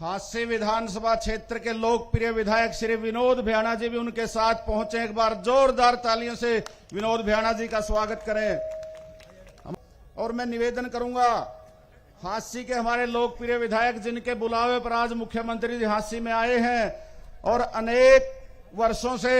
हास्य विधानसभा क्षेत्र के लोकप्रिय विधायक श्री विनोद भ्याणा जी भी उनके साथ पहुंचे। एक बार जोरदार तालियों से विनोद भ्याणा जी का स्वागत करें। और मैं निवेदन करूंगा, हास्य के हमारे लोकप्रिय विधायक जिनके बुलावे पर आज मुख्यमंत्री जी हास्य में आए हैं और अनेक वर्षों से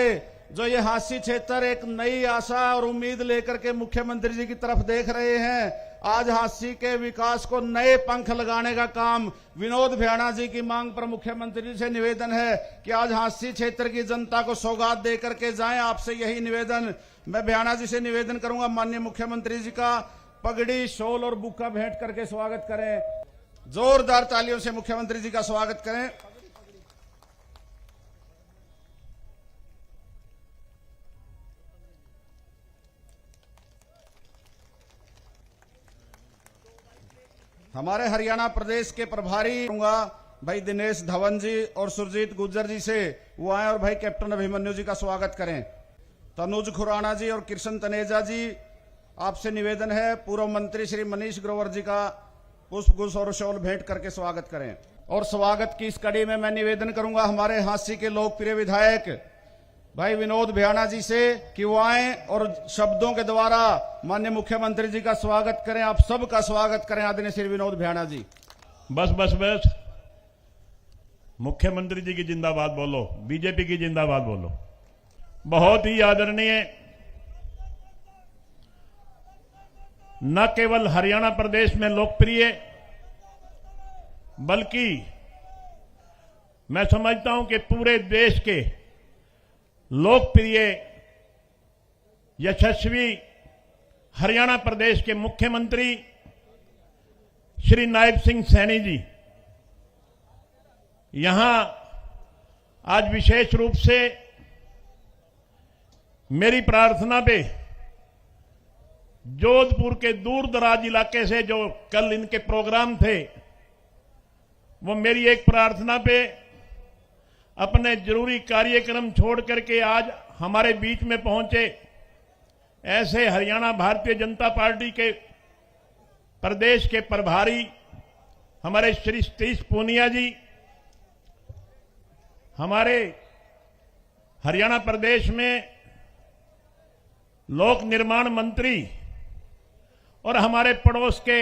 जो ये हास्य क्षेत्र एक नई आशा और उम्मीद लेकर के मुख्यमंत्री जी की तरफ देख रहे हैं, आज हास्य के विकास को नए पंख लगाने का काम विनोद भ्याणा जी की मांग पर मुख्यमंत्री जी से निवेदन है कि आज हास्य क्षेत्र की जनता को सौगात देकर के जाएं। आपसे यही निवेदन मैं भ्याणा जी से निवेदन करूंगा, माननीय मुख्यमंत्री जी का पगड़ी, शॉल और बुक्का भेंट करके स्वागत करें। जोरदार तालियों से मुख्यमंत्री जी का स्वागत करें। हमारे हरियाणा प्रदेश के प्रभारी भाई दिनेश धवन जी और सुरजीत गुर्जर जी से वो आए और भाई कैप्टन अभिमन्यु जी का स्वागत करें। तनुज खुराना जी और कृष्ण तनेजा जी, आपसे निवेदन है पूर्व मंत्री श्री मनीष ग्रोवर जी का पुष्पगुच्छ और शॉल भेंट करके स्वागत करें। और स्वागत की इस कड़ी में मैं निवेदन करूंगा हमारे हास्य के लोकप्रिय विधायक भाई विनोद भ्याणा जी से कि वो आए और शब्दों के द्वारा माननीय मुख्यमंत्री जी का स्वागत करें। आप सबका स्वागत करें आदरणीय श्री विनोद भ्याणा जी। बस बस बस, मुख्यमंत्री जी की जिंदाबाद बोलो, बीजेपी की जिंदाबाद बोलो। बहुत ही आदरणीय, न केवल हरियाणा प्रदेश में लोकप्रिय बल्कि मैं समझता हूं कि पूरे देश के लोकप्रिय यशस्वी हरियाणा प्रदेश के मुख्यमंत्री श्री नायब सिंह सैनी जी यहां आज विशेष रूप से मेरी प्रार्थना पे जोधपुर के दूर दराज इलाके से जो कल इनके प्रोग्राम थे, वो मेरी एक प्रार्थना पे अपने जरूरी कार्यक्रम छोड़ करके आज हमारे बीच में पहुंचे। ऐसे हरियाणा भारतीय जनता पार्टी के प्रदेश के प्रभारी हमारे श्री सतीश पूनिया जी, हमारे हरियाणा प्रदेश में लोक निर्माण मंत्री और हमारे पड़ोस के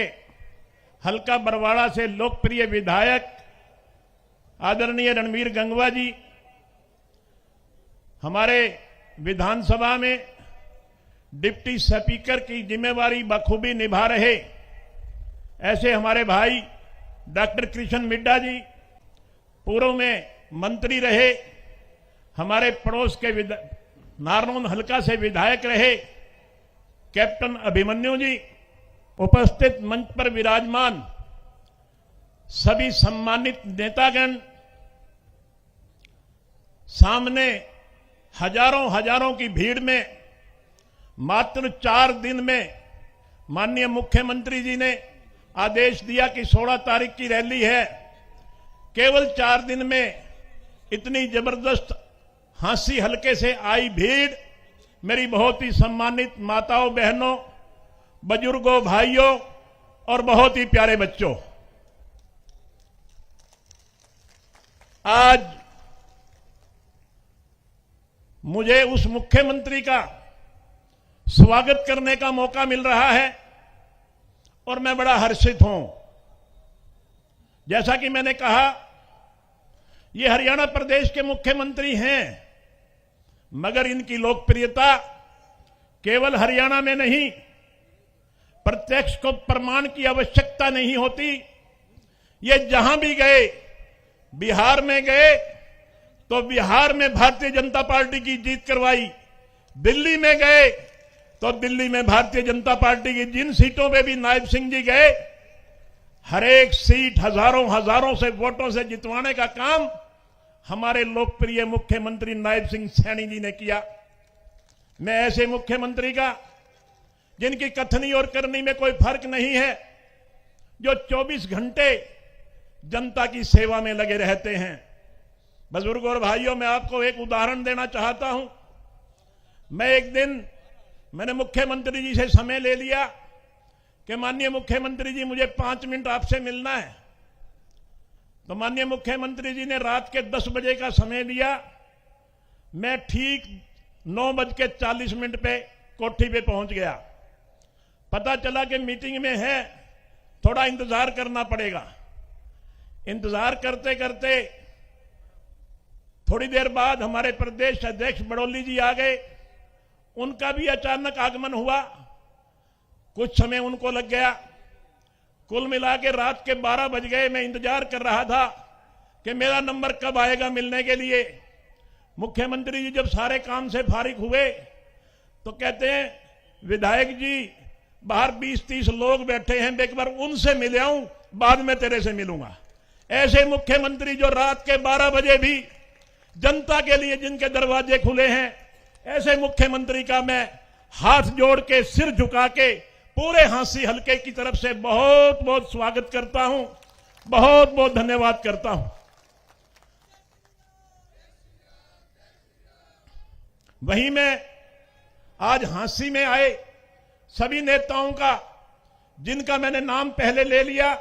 हल्का बरवाड़ा से लोकप्रिय विधायक आदरणीय रणवीर गंगवा जी, हमारे विधानसभा में डिप्टी स्पीकर की जिम्मेवारी बखूबी निभा रहे ऐसे हमारे भाई डॉक्टर कृष्ण मिड्डा जी, पूर्व में मंत्री रहे, हमारे पड़ोस के नारनौंद हल्का से विधायक रहे कैप्टन अभिमन्यु जी, उपस्थित मंच पर विराजमान सभी सम्मानित नेतागण, सामने हजारों हजारों की भीड़ में मात्र 4 दिन में माननीय मुख्यमंत्री जी ने आदेश दिया कि 16 तारीख की रैली है। केवल 4 दिन में इतनी जबरदस्त हांसी हल्के से आई भीड़, मेरी बहुत ही सम्मानित माताओं, बहनों, बुजुर्गों, भाइयों और बहुत ही प्यारे बच्चों, आज मुझे उस मुख्यमंत्री का स्वागत करने का मौका मिल रहा है और मैं बड़ा हर्षित हूं। जैसा कि मैंने कहा, ये हरियाणा प्रदेश के मुख्यमंत्री हैं, मगर इनकी लोकप्रियता केवल हरियाणा में नहीं, प्रत्यक्ष को प्रमाण की आवश्यकता नहीं होती। ये जहां भी गए, बिहार में गए तो बिहार में भारतीय जनता पार्टी की जीत करवाई, दिल्ली में गए तो दिल्ली में भारतीय जनता पार्टी की, जिन सीटों पे भी नायब सिंह जी गए, हर एक सीट हजारों हजारों से वोटों से जितवाने का काम हमारे लोकप्रिय मुख्यमंत्री नायब सिंह सैनी जी ने किया। मैं ऐसे मुख्यमंत्री का, जिनकी कथनी और करनी में कोई फर्क नहीं है, जो 24 घंटे जनता की सेवा में लगे रहते हैं। बुजुर्गों और भाइयों, मैं आपको एक उदाहरण देना चाहता हूं। मैं एक दिन मैंने मुख्यमंत्री जी से समय ले लिया कि माननीय मुख्यमंत्री जी, मुझे 5 मिनट आपसे मिलना है। तो माननीय मुख्यमंत्री जी ने रात के 10 बजे का समय दिया। मैं ठीक 9:40 पे कोठी पे पहुंच गया। पता चला कि मीटिंग में है, थोड़ा इंतजार करना पड़ेगा। इंतजार करते करते थोड़ी देर बाद हमारे प्रदेश अध्यक्ष बड़ौली जी आ गए। उनका भी अचानक आगमन हुआ, कुछ समय उनको लग गया। कुल मिला के रात के 12 बज गए। मैं इंतजार कर रहा था कि मेरा नंबर कब आएगा मिलने के लिए। मुख्यमंत्री जी जब सारे काम से फारिग हुए तो कहते हैं, विधायक जी बाहर 20-30 लोग बैठे हैं, एक बार उनसे मिल आऊं, बाद में तेरे से मिलूंगा। ऐसे मुख्यमंत्री जो रात के 12 बजे भी जनता के लिए जिनके दरवाजे खुले हैं, ऐसे मुख्यमंत्री का मैं हाथ जोड़ के सिर झुका के पूरे हांसी हलके की तरफ से बहुत बहुत स्वागत करता हूं, बहुत बहुत धन्यवाद करता हूं। वहीं मैं आज हांसी में आए सभी नेताओं का, जिनका मैंने नाम पहले ले लिया,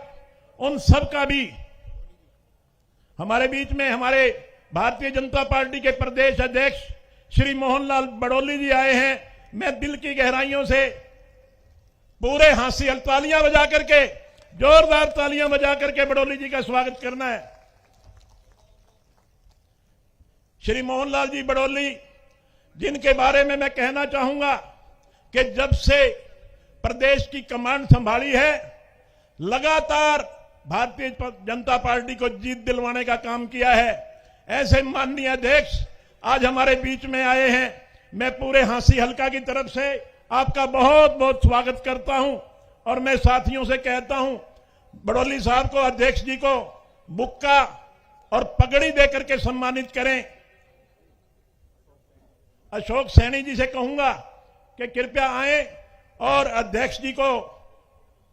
उन सब का भी हमारे बीच में हमारे भारतीय जनता पार्टी के प्रदेश अध्यक्ष श्री मोहनलाल बड़ौली जी आए हैं। मैं दिल की गहराइयों से पूरे हांसी तालियां बजा करके, जोरदार तालियां बजा करके बड़ौली जी का स्वागत करना है। श्री मोहनलाल जी बड़ौली, जिनके बारे में मैं कहना चाहूंगा कि जब से प्रदेश की कमांड संभाली है, लगातार भारतीय जनता पार्टी को जीत दिलवाने का काम किया है। ऐसे माननीय अध्यक्ष आज हमारे बीच में आए हैं। मैं पूरे हांसी हलका की तरफ से आपका बहुत बहुत स्वागत करता हूं और मैं साथियों से कहता हूं, बड़ौली साहब को, अध्यक्ष जी को बुक्का और पगड़ी देकर के सम्मानित करें। अशोक सैनी जी से कहूंगा कि कृपया आए और अध्यक्ष जी को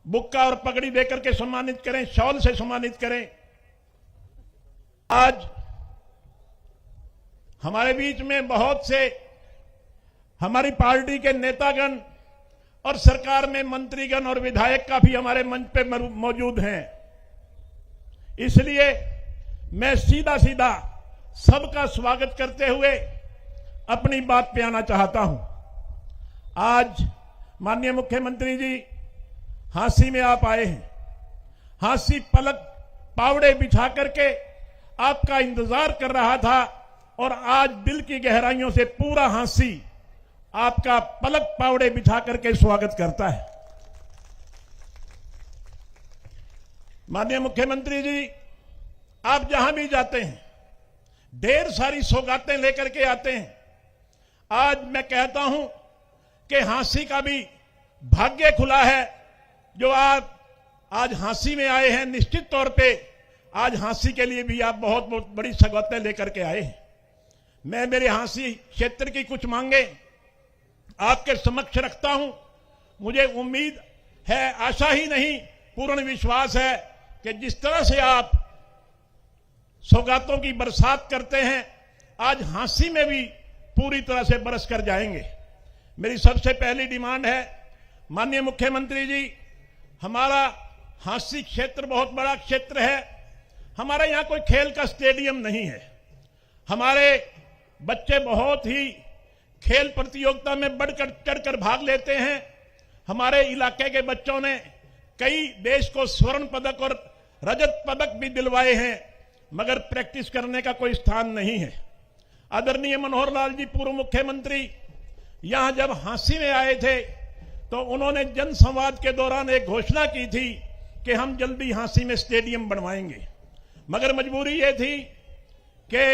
बुक्का और पगड़ी देकर के सम्मानित करें, शॉल से सम्मानित करें। आज हमारे बीच में बहुत से हमारी पार्टी के नेतागण और सरकार में मंत्रीगण और विधायक काफी हमारे मंच पे मौजूद हैं। इसलिए मैं सीधा सीधा सबका स्वागत करते हुए अपनी बात पे आना चाहता हूं। आज माननीय मुख्यमंत्री जी हांसी में आप आए हैं। हांसी पलक पावड़े बिछा करके आपका इंतजार कर रहा था और आज दिल की गहराइयों से पूरा हांसी आपका पलक पावड़े बिछा करके स्वागत करता है। माननीय मुख्यमंत्री जी, आप जहां भी जाते हैं ढेर सारी सौगातें लेकर के आते हैं। आज मैं कहता हूं कि हांसी का भी भाग्य खुला है जो आप आज हांसी में आए हैं। निश्चित तौर पे आज हांसी के लिए भी आप बहुत बहुत बड़ी सौगातें लेकर के आए हैं। मैं मेरे हांसी क्षेत्र की कुछ मांगे आपके समक्ष रखता हूं। मुझे उम्मीद है, आशा ही नहीं पूर्ण विश्वास है कि जिस तरह से आप सौगातों की बरसात करते हैं, आज हांसी में भी पूरी तरह से बरस कर जाएंगे। मेरी सबसे पहली डिमांड है, माननीय मुख्यमंत्री जी, हमारा हांसी क्षेत्र बहुत बड़ा क्षेत्र है। हमारे यहां कोई खेल का स्टेडियम नहीं है। हमारे बच्चे बहुत ही खेल प्रतियोगिता में बढ़कर चढ़कर भाग लेते हैं। हमारे इलाके के बच्चों ने कई देश को स्वर्ण पदक और रजत पदक भी दिलवाए हैं, मगर प्रैक्टिस करने का कोई स्थान नहीं है। आदरणीय मनोहर लाल जी पूर्व मुख्यमंत्री यहां जब हांसी में आए थे तो उन्होंने जनसंवाद के दौरान एक घोषणा की थी कि हम जल्दी हांसी में स्टेडियम बनवाएंगे, मगर मजबूरी यह थी कि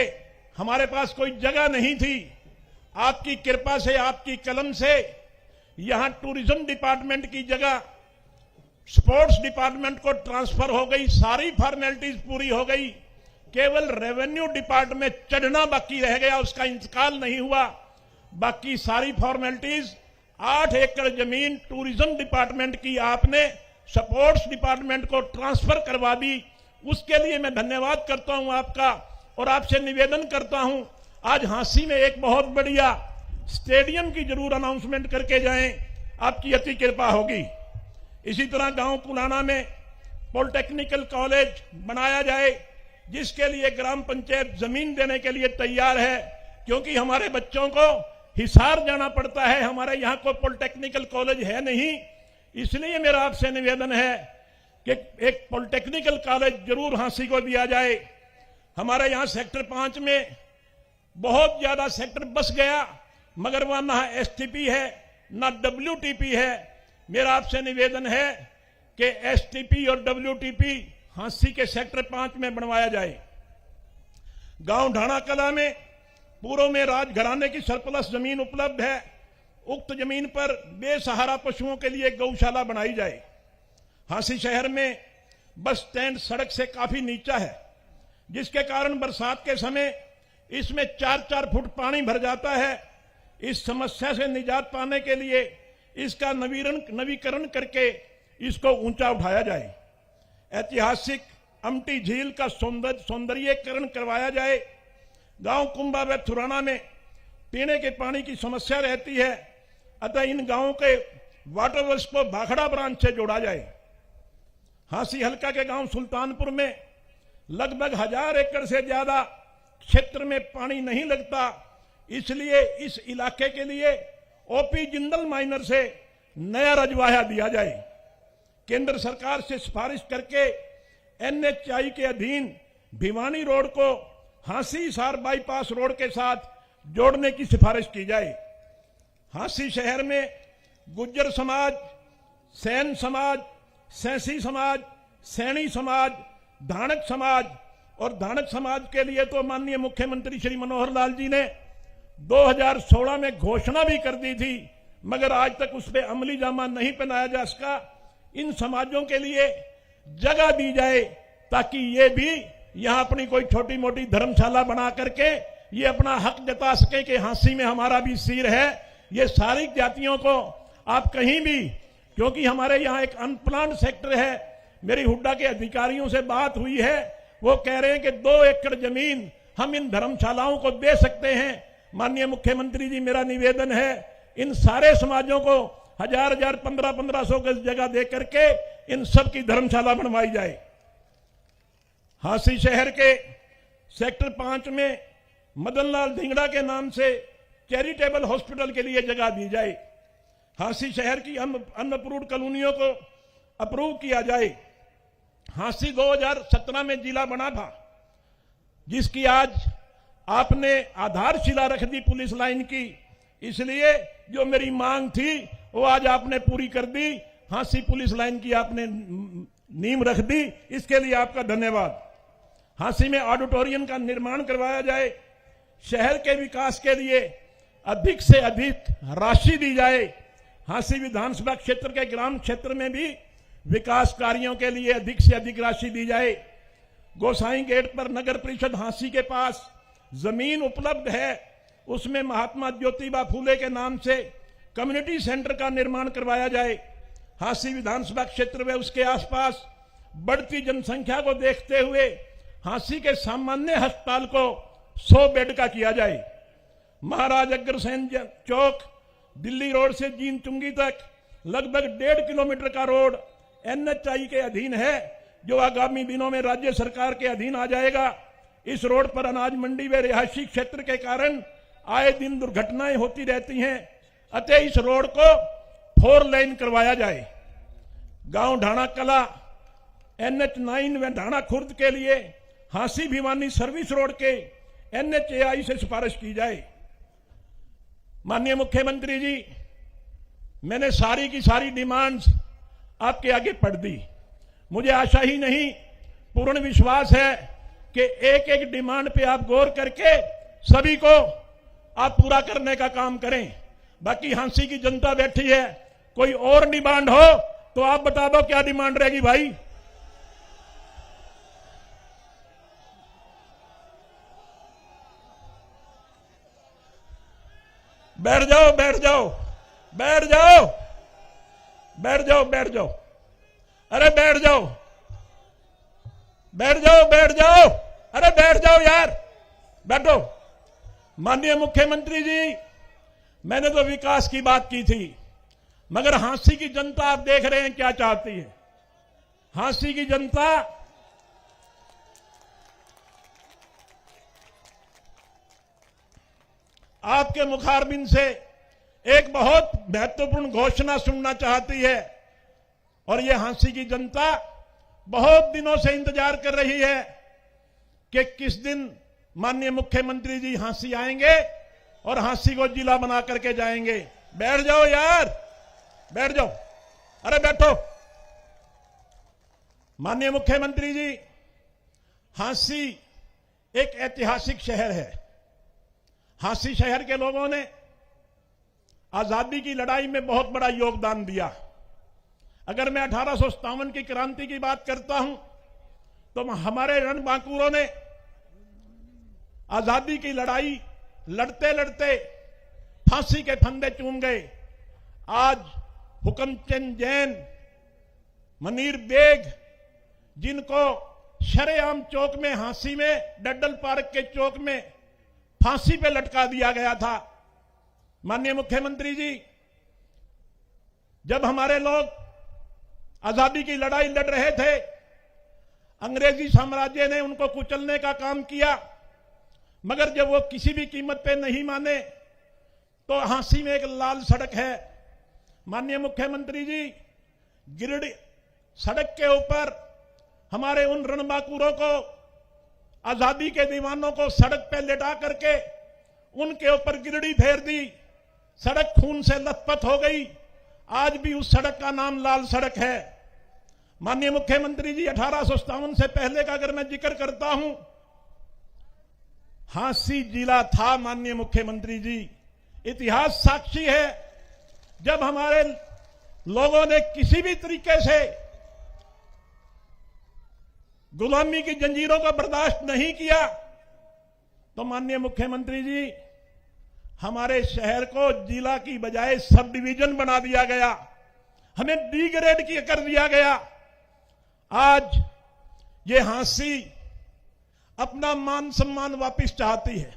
हमारे पास कोई जगह नहीं थी। आपकी कृपा से, आपकी कलम से यहां टूरिज्म डिपार्टमेंट की जगह स्पोर्ट्स डिपार्टमेंट को ट्रांसफर हो गई। सारी फॉर्मेलिटीज पूरी हो गई, केवल रेवेन्यू डिपार्टमेंट चढ़ना बाकी रह गया, उसका इंतकाल नहीं हुआ। बाकी सारी फॉर्मेलिटीज 8 एकड़ जमीन टूरिज्म डिपार्टमेंट की आपने स्पोर्ट्स डिपार्टमेंट को ट्रांसफर करवा दी। उसके लिए मैं धन्यवाद करता हूं आपका और आपसे निवेदन करता हूं, आज हांसी में एक बहुत बढ़िया स्टेडियम की जरूर अनाउंसमेंट करके जाएं, आपकी अति कृपा होगी। इसी तरह गांव पुराना में पॉलिटेक्निकल कॉलेज बनाया जाए, जिसके लिए ग्राम पंचायत जमीन देने के लिए तैयार है, क्योंकि हमारे बच्चों को हिसार जाना पड़ता है, हमारे यहां कोई पॉलिटेक्निकल कॉलेज है नहीं। इसलिए मेरा आपसे निवेदन है कि एक पॉलिटेक्निकल कॉलेज जरूर हांसी को दिया जाए। हमारे यहां सेक्टर 5 में बहुत ज्यादा सेक्टर बस गया, मगर वहां ना एसटीपी है ना डब्ल्यूटीपी है। मेरा आपसे निवेदन है कि एसटीपी और डब्ल्यूटीपी हांसी के सेक्टर 5 में बनवाया जाए। गांव ढाणा कला में पूर्व में राजघराने की सरप्लस जमीन उपलब्ध है। उक्त जमीन पर बेसहारा पशुओं के लिए गौशाला बनाई जाए। हांसी शहर में बस स्टैंड सड़क से काफी नीचा है, जिसके कारण बरसात के समय इसमें 4-4 फुट पानी भर जाता है। इस समस्या से निजात पाने के लिए इसका नवीकरण करके इसको ऊंचा उठाया जाए। ऐतिहासिक अमटी झील का सौंदर्यीकरण करवाया जाए। गांव कुंभा व थुराना में पीने के पानी की समस्या रहती है, अतः इन गांवों के वाटर वर्क्स को भाखड़ा ब्रांच से जोड़ा जाए। हांसी हल्का के गांव सुल्तानपुर में लगभग 1000 एकड़ से ज्यादा क्षेत्र में पानी नहीं लगता, इसलिए इस इलाके के लिए ओपी जिंदल माइनर से नया रजवाया दिया जाए। केंद्र सरकार से सिफारिश करके एनएचआई के अधीन भिवानी रोड को हांसी हिसार बाईपास रोड के साथ जोड़ने की सिफारिश की जाए। हांसी शहर में गुज्जर समाज, सैन समाज, सैंसी समाज, सैनी समाज, धानक समाज और धानक समाज के लिए तो माननीय मुख्यमंत्री श्री मनोहर लाल जी ने 2016 में घोषणा भी कर दी थी, मगर आज तक उस पर अमली जामा नहीं पहनाया जा सका। इन समाजों के लिए जगह दी जाए ताकि ये भी यहां अपनी कोई छोटी मोटी धर्मशाला बना करके ये अपना हक जता सके कि हांसी में हमारा भी सिर है। ये सारी जातियों को आप कहीं भी, क्योंकि हमारे यहां एक अनप्लान्ड सेक्टर है, मेरी हुड्डा के अधिकारियों से बात हुई है, वो कह रहे हैं कि 2 एकड़ जमीन हम इन धर्मशालाओं को दे सकते हैं। माननीय मुख्यमंत्री जी, मेरा निवेदन है इन सारे समाजों को 1000-1000, 1500 गज जगह दे करके इन सब की धर्मशाला बनवाई जाए। हांसी शहर के सेक्टर 5 में मदनलाल धिंगड़ा के नाम से चैरिटेबल हॉस्पिटल के लिए जगह दी जाए। हांसी शहर की अनअप्रूव्ड कॉलोनियों को अप्रूव किया जाए। हांसी 2017 में जिला बना था, जिसकी आज आपने आधारशिला रख दी पुलिस लाइन की, इसलिए जो मेरी मांग थी वो आज आपने पूरी कर दी। हांसी पुलिस लाइन की आपने नींव रख दी, इसके लिए आपका धन्यवाद। हांसी में ऑडिटोरियम का निर्माण करवाया जाए। शहर के विकास के लिए अधिक से अधिक राशि दी जाए। हांसी विधानसभा क्षेत्र के ग्राम क्षेत्र में भी विकास कार्यों के लिए अधिक से अधिक राशि दी जाए। गोसाई गेट पर नगर परिषद हांसी के पास जमीन उपलब्ध है, उसमें महात्मा ज्योतिबा फूले के नाम से कम्युनिटी सेंटर का निर्माण करवाया जाए। हांसी विधानसभा क्षेत्र में उसके आसपास बढ़ती जनसंख्या को देखते हुए हांसी के सामान्य अस्पताल को 100 बेड का किया जाए। महाराज अग्रसेन चौक दिल्ली रोड से जीन चुंगी तक लगभग 1.5 किलोमीटर का रोड एनएचआई के अधीन है, जो आगामी दिनों में राज्य सरकार के अधीन आ जाएगा। इस रोड पर अनाज मंडी व रिहायशी क्षेत्र के कारण आए दिन दुर्घटनाएं होती रहती हैं, अतः इस रोड को 4 लेन करवाया जाए। गांव ढाणा कला NH9 व ढाणा खुर्द के लिए हांसी भिवानी सर्विस रोड के NHAI से सिफारिश की जाए। माननीय मुख्यमंत्री जी, मैंने सारी की सारी डिमांड्स आपके आगे पढ़ दी। मुझे आशा ही नहीं, पूर्ण विश्वास है कि एक एक डिमांड पे आप गौर करके सभी को आप पूरा करने का काम करें। बाकी हांसी की जनता बैठी है, कोई और डिमांड हो तो आप बता दो क्या डिमांड रहेगी भाई। बैठ जाओ, बैठ जाओ, बैठ जाओ, बैठ जाओ, बैठ जाओ, अरे बैठ जाओ, बैठ जाओ, बैठ जाओ, अरे बैठ जाओ यार, बैठो। माननीय मुख्यमंत्री जी, मैंने तो विकास की बात की थी, मगर हांसी की जनता आप देख रहे हैं क्या चाहती है। हांसी की जनता आपके मुखारबिन से एक बहुत महत्वपूर्ण घोषणा सुनना चाहती है और यह झांसी की जनता बहुत दिनों से इंतजार कर रही है कि किस दिन माननीय मुख्यमंत्री जी झांसी आएंगे और झांसी को जिला बना करके जाएंगे। बैठ जाओ यार, बैठ जाओ, अरे बैठो। माननीय मुख्यमंत्री जी, झांसी एक ऐतिहासिक शहर है। झांसी शहर के लोगों ने आजादी की लड़ाई में बहुत बड़ा योगदान दिया। अगर मैं 1857 की क्रांति की बात करता हूं तो हमारे रणबांकुरों ने आजादी की लड़ाई लड़ते लड़ते फांसी के फंदे चूम गए। आज हुकमचंद जैन, मनीर बेग, जिनको शरेआम चौक में, झांसी में डड्डल पार्क के चौक में फांसी पे लटका दिया गया था। माननीय मुख्यमंत्री जी, जब हमारे लोग आजादी की लड़ाई लड़ रहे थे, अंग्रेजी साम्राज्य ने उनको कुचलने का काम किया, मगर जब वो किसी भी कीमत पे नहीं माने तो झांसी में एक लाल सड़क है। माननीय मुख्यमंत्री जी, गिरिडीह सड़क के ऊपर हमारे उन रणबांकुरों को, आजादी के दीवानों को सड़क पे लेटा करके उनके ऊपर गिरिडीह फेर दी। सड़क खून से लथपथ हो गई। आज भी उस सड़क का नाम लाल सड़क है। माननीय मुख्यमंत्री जी, 1857 से पहले का अगर मैं जिक्र करता हूं, झांसी जिला था। माननीय मुख्यमंत्री जी, इतिहास साक्षी है, जब हमारे लोगों ने किसी भी तरीके से गुलामी की जंजीरों को बर्दाश्त नहीं किया तो माननीय मुख्यमंत्री जी, हमारे शहर को जिला की बजाय सब डिवीजन बना दिया गया, हमें डी ग्रेड कर दिया गया। आज ये झांसी अपना मान सम्मान वापस चाहती है।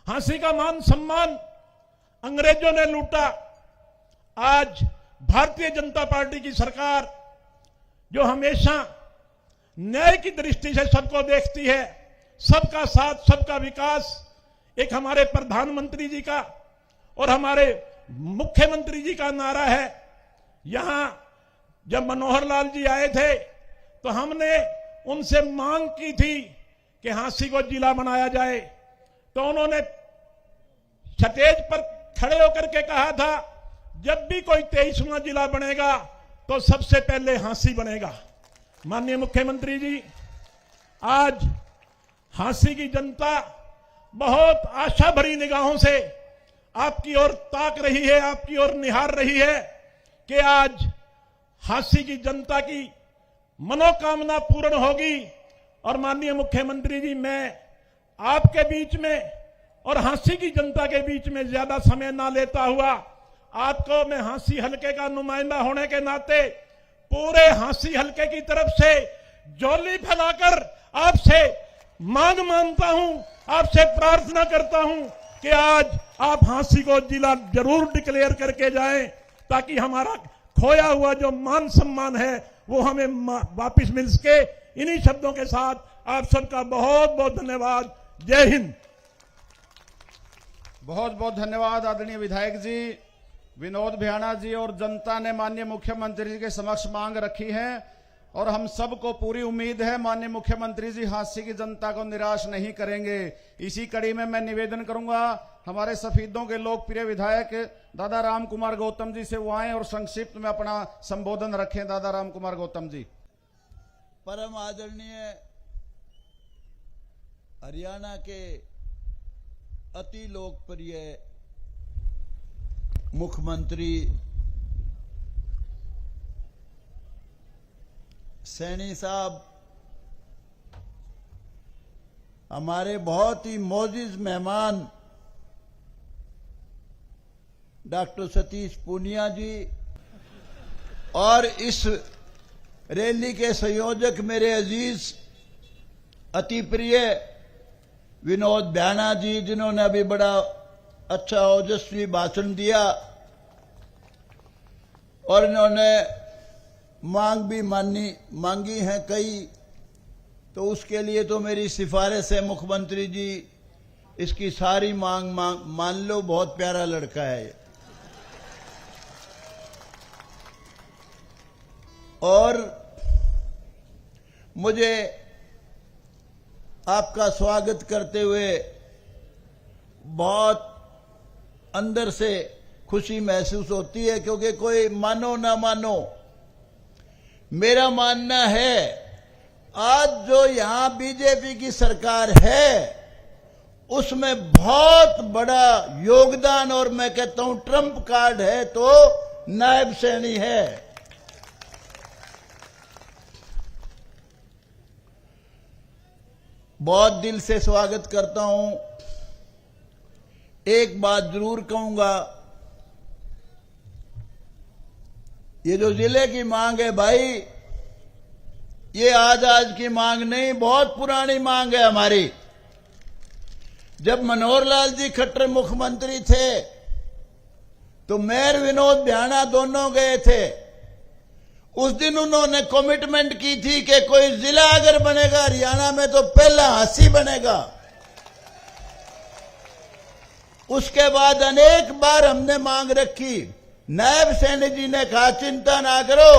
झांसी का मान सम्मान अंग्रेजों ने लूटा। आज भारतीय जनता पार्टी की सरकार, जो हमेशा न्याय की दृष्टि से सबको देखती है, सबका साथ सबका विकास, एक हमारे प्रधानमंत्री जी का और हमारे मुख्यमंत्री जी का नारा है। यहां जब मनोहर लाल जी आए थे तो हमने उनसे मांग की थी कि झांसी को जिला बनाया जाए, तो उन्होंने स्टेज पर खड़े होकर के कहा था, जब भी कोई 23वां जिला बनेगा तो सबसे पहले झांसी बनेगा। माननीय मुख्यमंत्री जी, आज झांसी की जनता बहुत आशा भरी निगाहों से आपकी ओर ताक रही है, आपकी ओर निहार रही है कि आज झांसी की जनता की मनोकामना पूर्ण होगी। और माननीय मुख्यमंत्री जी, मैं आपके बीच में और झांसी की जनता के बीच में ज्यादा समय ना लेता हुआ, आपको मैं झांसी हलके का नुमाइंदा होने के नाते पूरे झांसी हलके की तरफ से झोली फैलाकर आपसे मांग मानता हूं, आपसे प्रार्थना करता हूं कि आज आप झांसी को जिला जरूर डिक्लेयर करके जाएं, ताकि हमारा खोया हुआ जो मान सम्मान है वो हमें वापस मिल सके। इन्हीं शब्दों के साथ आप सबका बहुत बहुत धन्यवाद। जय हिंद। बहुत बहुत धन्यवाद आदरणीय विधायक जी विनोद भ्याणा जी। और जनता ने माननीय मुख्यमंत्री जी के समक्ष मांग रखी है और हम सबको पूरी उम्मीद है माननीय मुख्यमंत्री जी झांसी की जनता को निराश नहीं करेंगे। इसी कड़ी में मैं निवेदन करूंगा हमारे सफीदों के लोकप्रिय विधायक दादा राम कुमार गौतम जी से वो आए और संक्षिप्त में अपना संबोधन रखें। दादा राम कुमार गौतम जी। परम आदरणीय हरियाणा के अति लोकप्रिय मुख्यमंत्री सैनी साहब, हमारे बहुत ही मोजिज मेहमान डॉक्टर सतीश पूनिया जी और इस रैली के संयोजक मेरे अजीज अति प्रिय विनोद भ्याणा जी, जिन्होंने अभी बड़ा अच्छा ओजस्वी भाषण दिया और इन्होंने मांग भी मांगी है कई, तो उसके लिए तो मेरी सिफारिश है मुख्यमंत्री जी इसकी सारी मांग मान लो। बहुत प्यारा लड़का है ये। और मुझे आपका स्वागत करते हुए बहुत अंदर से खुशी महसूस होती है, क्योंकि कोई मानो ना मानो, मेरा मानना है आज जो यहां बीजेपी की सरकार है उसमें बहुत बड़ा योगदान, और मैं कहता हूं ट्रम्प कार्ड है तो नायब सैनी है। बहुत दिल से स्वागत करता हूं। एक बात जरूर कहूंगा, ये जो जिले की मांग है भाई, ये आज की मांग नहीं, बहुत पुरानी मांग है हमारी। जब मनोहर लाल जी खट्टर मुख्यमंत्री थे तो मेयर विनोद भ्याणा दोनों गए थे। उस दिन उन्होंने कमिटमेंट की थी कि कोई जिला अगर बनेगा हरियाणा में तो पहला हांसी बनेगा। उसके बाद अनेक बार हमने मांग रखी। नायब सैनी जी ने कहा चिंता ना करो,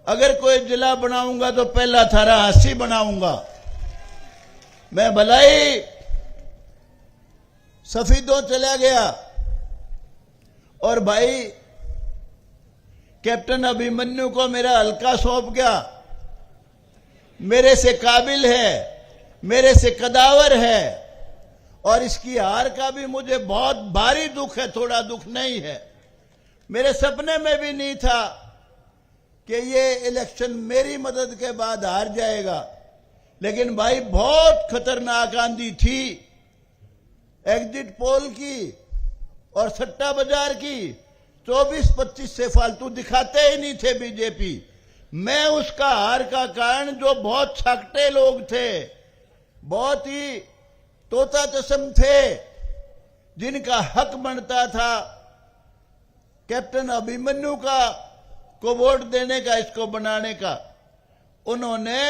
अगर कोई जिला बनाऊंगा तो पहला थारा हांसी बनाऊंगा। मैं भलाई सफीदों चला गया और भाई कैप्टन अभिमन्यु को मेरा हल्का सौंप गया। मेरे से काबिल है, मेरे से कदावर है, और इसकी हार का भी मुझे बहुत भारी दुख है, थोड़ा दुख नहीं है। मेरे सपने में भी नहीं था कि ये इलेक्शन मेरी मदद के बाद हार जाएगा, लेकिन भाई बहुत खतरनाक आंधी थी एग्जिट पोल की और सट्टा बाजार की। 24-25 से फालतू दिखाते ही नहीं थे बीजेपी। मैं उसका हार का कारण, जो बहुत छाकटे लोग थे, बहुत ही तोता चशम थे, जिनका हक बनता था कैप्टन अभिमन्यु का को वोट देने का, इसको बनाने का, उन्होंने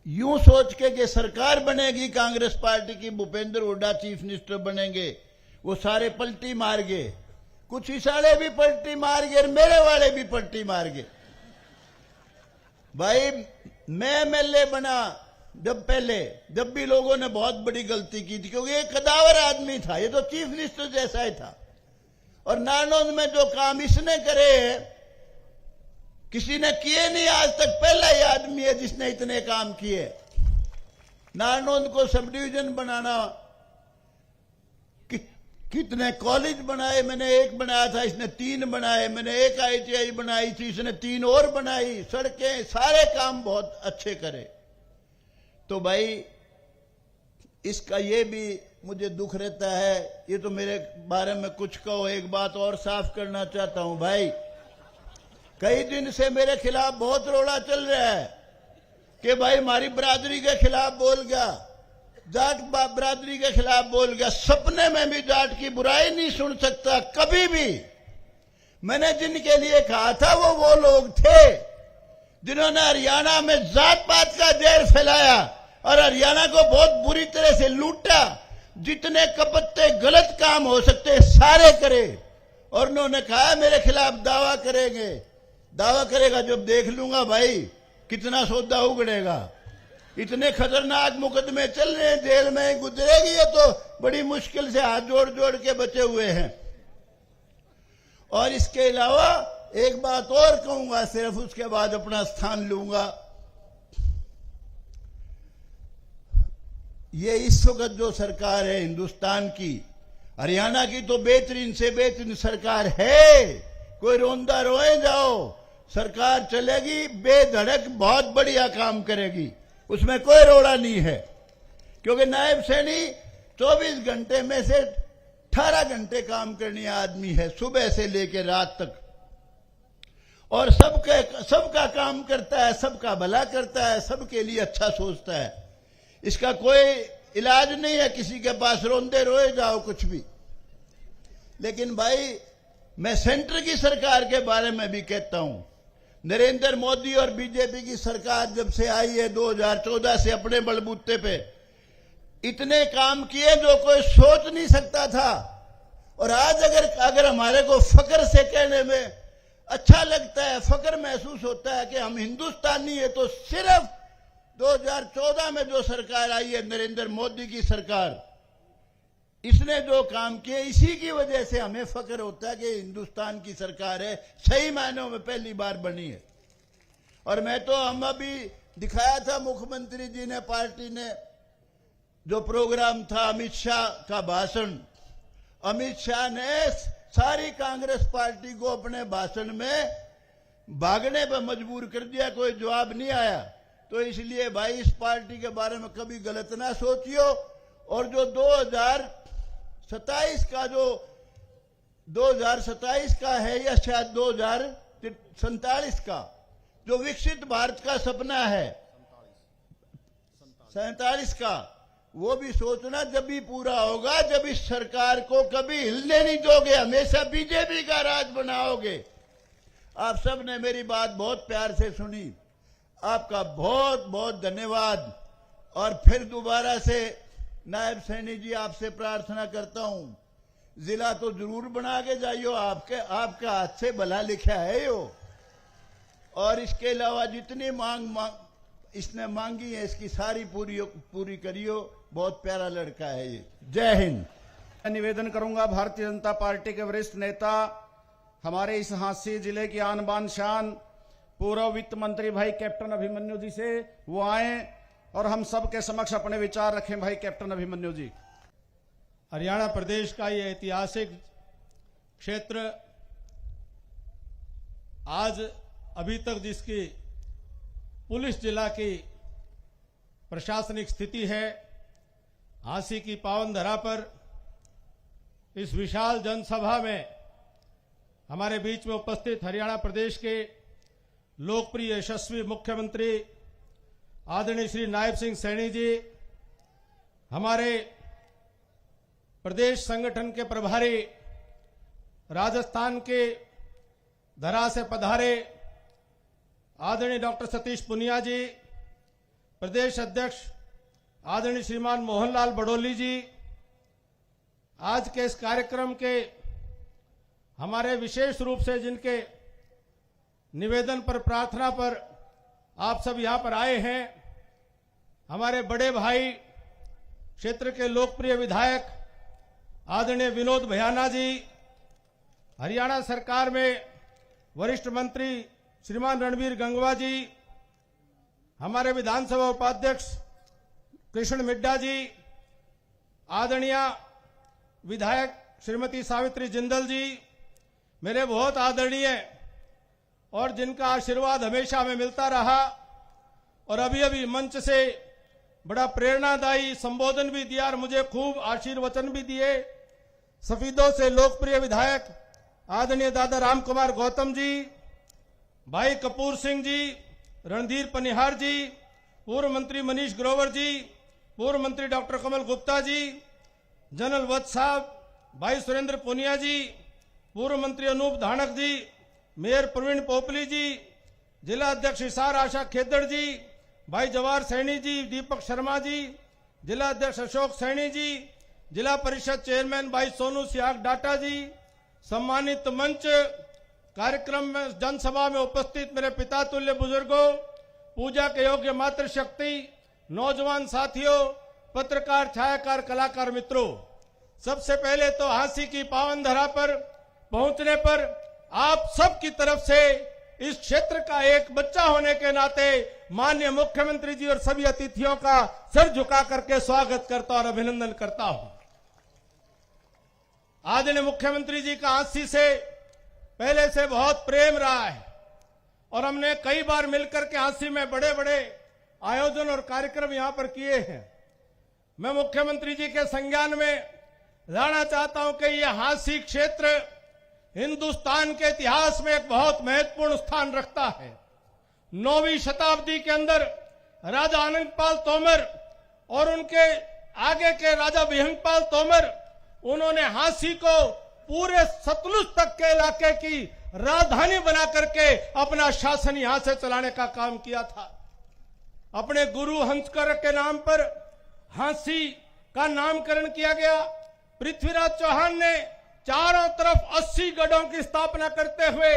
यूं सोच के कि सरकार बनेगी कांग्रेस पार्टी की, भूपेंद्र हुड्डा चीफ मिनिस्टर बनेंगे, वो सारे पलटी मार गए। कुछ इशारे भी पलटी मार गए और मेरे वाले भी पलटी मार गए। भाई मैं एमएलए बना जब भी लोगों ने बहुत बड़ी गलती की थी, क्योंकि एक कदावर आदमी था, ये तो चीफ मिनिस्टर जैसा ही था। और नारनौंद में जो काम इसने करे किसी ने किए नहीं आज तक, पहला ही आदमी है जिसने इतने काम किए। नारनौंद को सब डिवीजन बनाना, कितने कॉलेज बनाए, मैंने एक बनाया था, इसने 3 बनाए, मैंने एक ITI बनाई थी, इसने 3 और बनाई, सड़कें, सारे काम बहुत अच्छे करे। तो भाई इसका ये भी मुझे दुख रहता है। ये तो मेरे बारे में कुछ कहो, एक बात और साफ करना चाहता हूं भाई, कई दिन से मेरे खिलाफ बहुत रोड़ा चल रहा है कि भाई हमारी बरादरी के खिलाफ बोल गया, जाट बरादरी के खिलाफ बोल गया। सपने में भी जाट की बुराई नहीं सुन सकता कभी भी। मैंने जिनके लिए कहा था वो लोग थे जिन्होंने हरियाणा में जात पात का जहर फैलाया और हरियाणा को बहुत बुरी तरह से लूटा। जितने कपत्ते गलत काम हो सकते सारे करे, और उन्होंने कहा मेरे खिलाफ दावा करेंगे। दावा करेगा जब देख लूंगा भाई कितना सौदा उगड़ेगा। इतने खतरनाक मुकदमे चल रहे हैं, जेल में गुजरेगी ये तो बड़ी मुश्किल से हाथ जोड़ जोड़ के बचे हुए हैं। और इसके अलावा एक बात और कहूंगा, सिर्फ उसके बाद अपना स्थान लूंगा। ये इस वक्त जो सरकार है हिंदुस्तान की, हरियाणा की तो बेहतरीन से बेहतरीन सरकार है। कोई रोंदा रोए जाओ, सरकार चलेगी बेधड़क, बहुत बढ़िया काम करेगी, उसमें कोई रोड़ा नहीं है। क्योंकि नायब सैनी 24 घंटे में से 18 घंटे काम करने आदमी है, सुबह से लेकर रात तक, और सबका काम करता है, सबका भला करता है, सबके लिए अच्छा सोचता है। इसका कोई इलाज नहीं है किसी के पास रोंदे रोए जाओ कुछ भी। लेकिन भाई मैं सेंटर की सरकार के बारे में भी कहता हूं। नरेंद्र मोदी और बीजेपी की सरकार जब से आई है 2014 से अपने बलबूते पे, इतने काम किए जो कोई सोच नहीं सकता था। और आज अगर हमारे को फख्र से कहने में अच्छा लगता है, फख्र महसूस होता है कि हम हिंदुस्तानी है, तो सिर्फ 2014 में जो सरकार आई है, नरेंद्र मोदी की सरकार, इसने जो काम किए, इसी की वजह से हमें फख्र होता है कि हिंदुस्तान की सरकार है, सही मायनों में पहली बार बनी है। और मैं तो हम अभी दिखाया था, मुख्यमंत्री जी ने, पार्टी ने जो प्रोग्राम था, अमित शाह का भाषण, अमित शाह ने सारी कांग्रेस पार्टी को अपने भाषण में भागने पर मजबूर कर दिया, कोई जवाब नहीं आया। तो इसलिए भाई इस पार्टी के बारे में कभी गलत ना सोचियो। और जो 2027 का है, या शायद 2047 का जो विकसित भारत का सपना है, 47 का, वो भी सोचना जब भी पूरा होगा, जब इस सरकार को कभी हिलने नहीं दोगे, हमेशा बीजेपी का राज बनाओगे। आप सब ने मेरी बात बहुत प्यार से सुनी, आपका बहुत बहुत धन्यवाद। और फिर दोबारा से नायब सैनी जी आपसे प्रार्थना करता हूं, जिला तो जरूर बना के जाइयो, आपके हाथ से भला लिखा है यो। और इसके अलावा जितनी मांग इसने मांगी है, इसकी सारी पूरी करियो। बहुत प्यारा लड़का है ये। जय हिंद। मैं निवेदन करूंगा भारतीय जनता पार्टी के वरिष्ठ नेता, हमारे इस हांसी जिले की आन बान शान, पूर्व वित्त मंत्री भाई कैप्टन अभिमन्यु जी से वो आए और हम सब के समक्ष अपने विचार रखें। भाई कैप्टन अभिमन्यु जी। हरियाणा प्रदेश का ये ऐतिहासिक क्षेत्र आज अभी तक जिसकी पुलिस जिला की प्रशासनिक स्थिति है, हांसी की पावन धरा पर इस विशाल जनसभा में हमारे बीच में उपस्थित हरियाणा प्रदेश के लोकप्रिय यशस्वी मुख्यमंत्री आदरणीय श्री नायब सिंह सैनी जी, हमारे प्रदेश संगठन के प्रभारी राजस्थान के धरा से पधारे आदरणीय डॉक्टर सतीश पुनिया जी, प्रदेश अध्यक्ष आदरणीय श्रीमान मोहनलाल बड़ोली जी, आज के इस कार्यक्रम के हमारे विशेष रूप से जिनके निवेदन पर, प्रार्थना पर आप सब यहां पर आए हैं, हमारे बड़े भाई क्षेत्र के लोकप्रिय विधायक आदरणीय विनोद भयाना जी, हरियाणा सरकार में वरिष्ठ मंत्री श्रीमान रणबीर गंगवा जी, हमारे विधानसभा उपाध्यक्ष कृष्ण मिड्डा जी, आदरणीय विधायक श्रीमती सावित्री जिंदल जी, मेरे बहुत आदरणीय और जिनका आशीर्वाद हमेशा हमें मिलता रहा और अभी अभी मंच से बड़ा प्रेरणादायी संबोधन भी दिया और मुझे खूब आशीर्वचन भी दिए, सफीदों से लोकप्रिय विधायक आदरणीय दादा राम कुमार गौतम जी, भाई कपूर सिंह जी, रणधीर पनिहार जी, पूर्व मंत्री मनीष ग्रोवर जी, पूर्व मंत्री डॉक्टर कमल गुप्ता जी, जनरल वत्स साहब, भाई सुरेंद्र पुनिया जी, पूर्व मंत्री अनूप धानक जी, मेयर प्रवीण पोपली जी, जिला अध्यक्ष हिसार आशा खेदड़ जी, भाई जवाहर सैनी जी, दीपक शर्मा जी, जिला अध्यक्ष अशोक सैनी जी, जिला परिषद चेयरमैन भाई सोनू सियाग डाटा जी, सम्मानित मंच, कार्यक्रम में जनसभा में उपस्थित मेरे पिता तुल्य बुजुर्गों, पूजा के योग्य मातृशक्ति, नौजवान साथियों, पत्रकार, छायाकार, कलाकार मित्रों, सबसे पहले तो हांसी की पावन धरा पर पहुंचने पर आप सब की तरफ से इस क्षेत्र का एक बच्चा होने के नाते माननीय मुख्यमंत्री जी और सभी अतिथियों का सर झुका करके स्वागत करता और अभिनंदन करता हूं। आदरणीय मुख्यमंत्री जी का हांसी से पहले से बहुत प्रेम रहा है और हमने कई बार मिलकर के हांसी में बड़े बड़े आयोजन और कार्यक्रम यहां पर किए हैं। मैं मुख्यमंत्री जी के संज्ञान में लाना चाहता हूं कि यह हांसी क्षेत्र हिंदुस्तान के इतिहास में एक बहुत महत्वपूर्ण स्थान रखता है। 9वीं शताब्दी के अंदर राजा आनंदपाल तोमर और उनके आगे के राजा विहंगपाल तोमर, उन्होंने हांसी को पूरे सतलुज तक के इलाके की राजधानी बना करके अपना शासन यहां से चलाने का काम किया था। अपने गुरु हंसकर के नाम पर हांसी का नामकरण किया गया। पृथ्वीराज चौहान ने चारों तरफ 80 गढ़ों की स्थापना करते हुए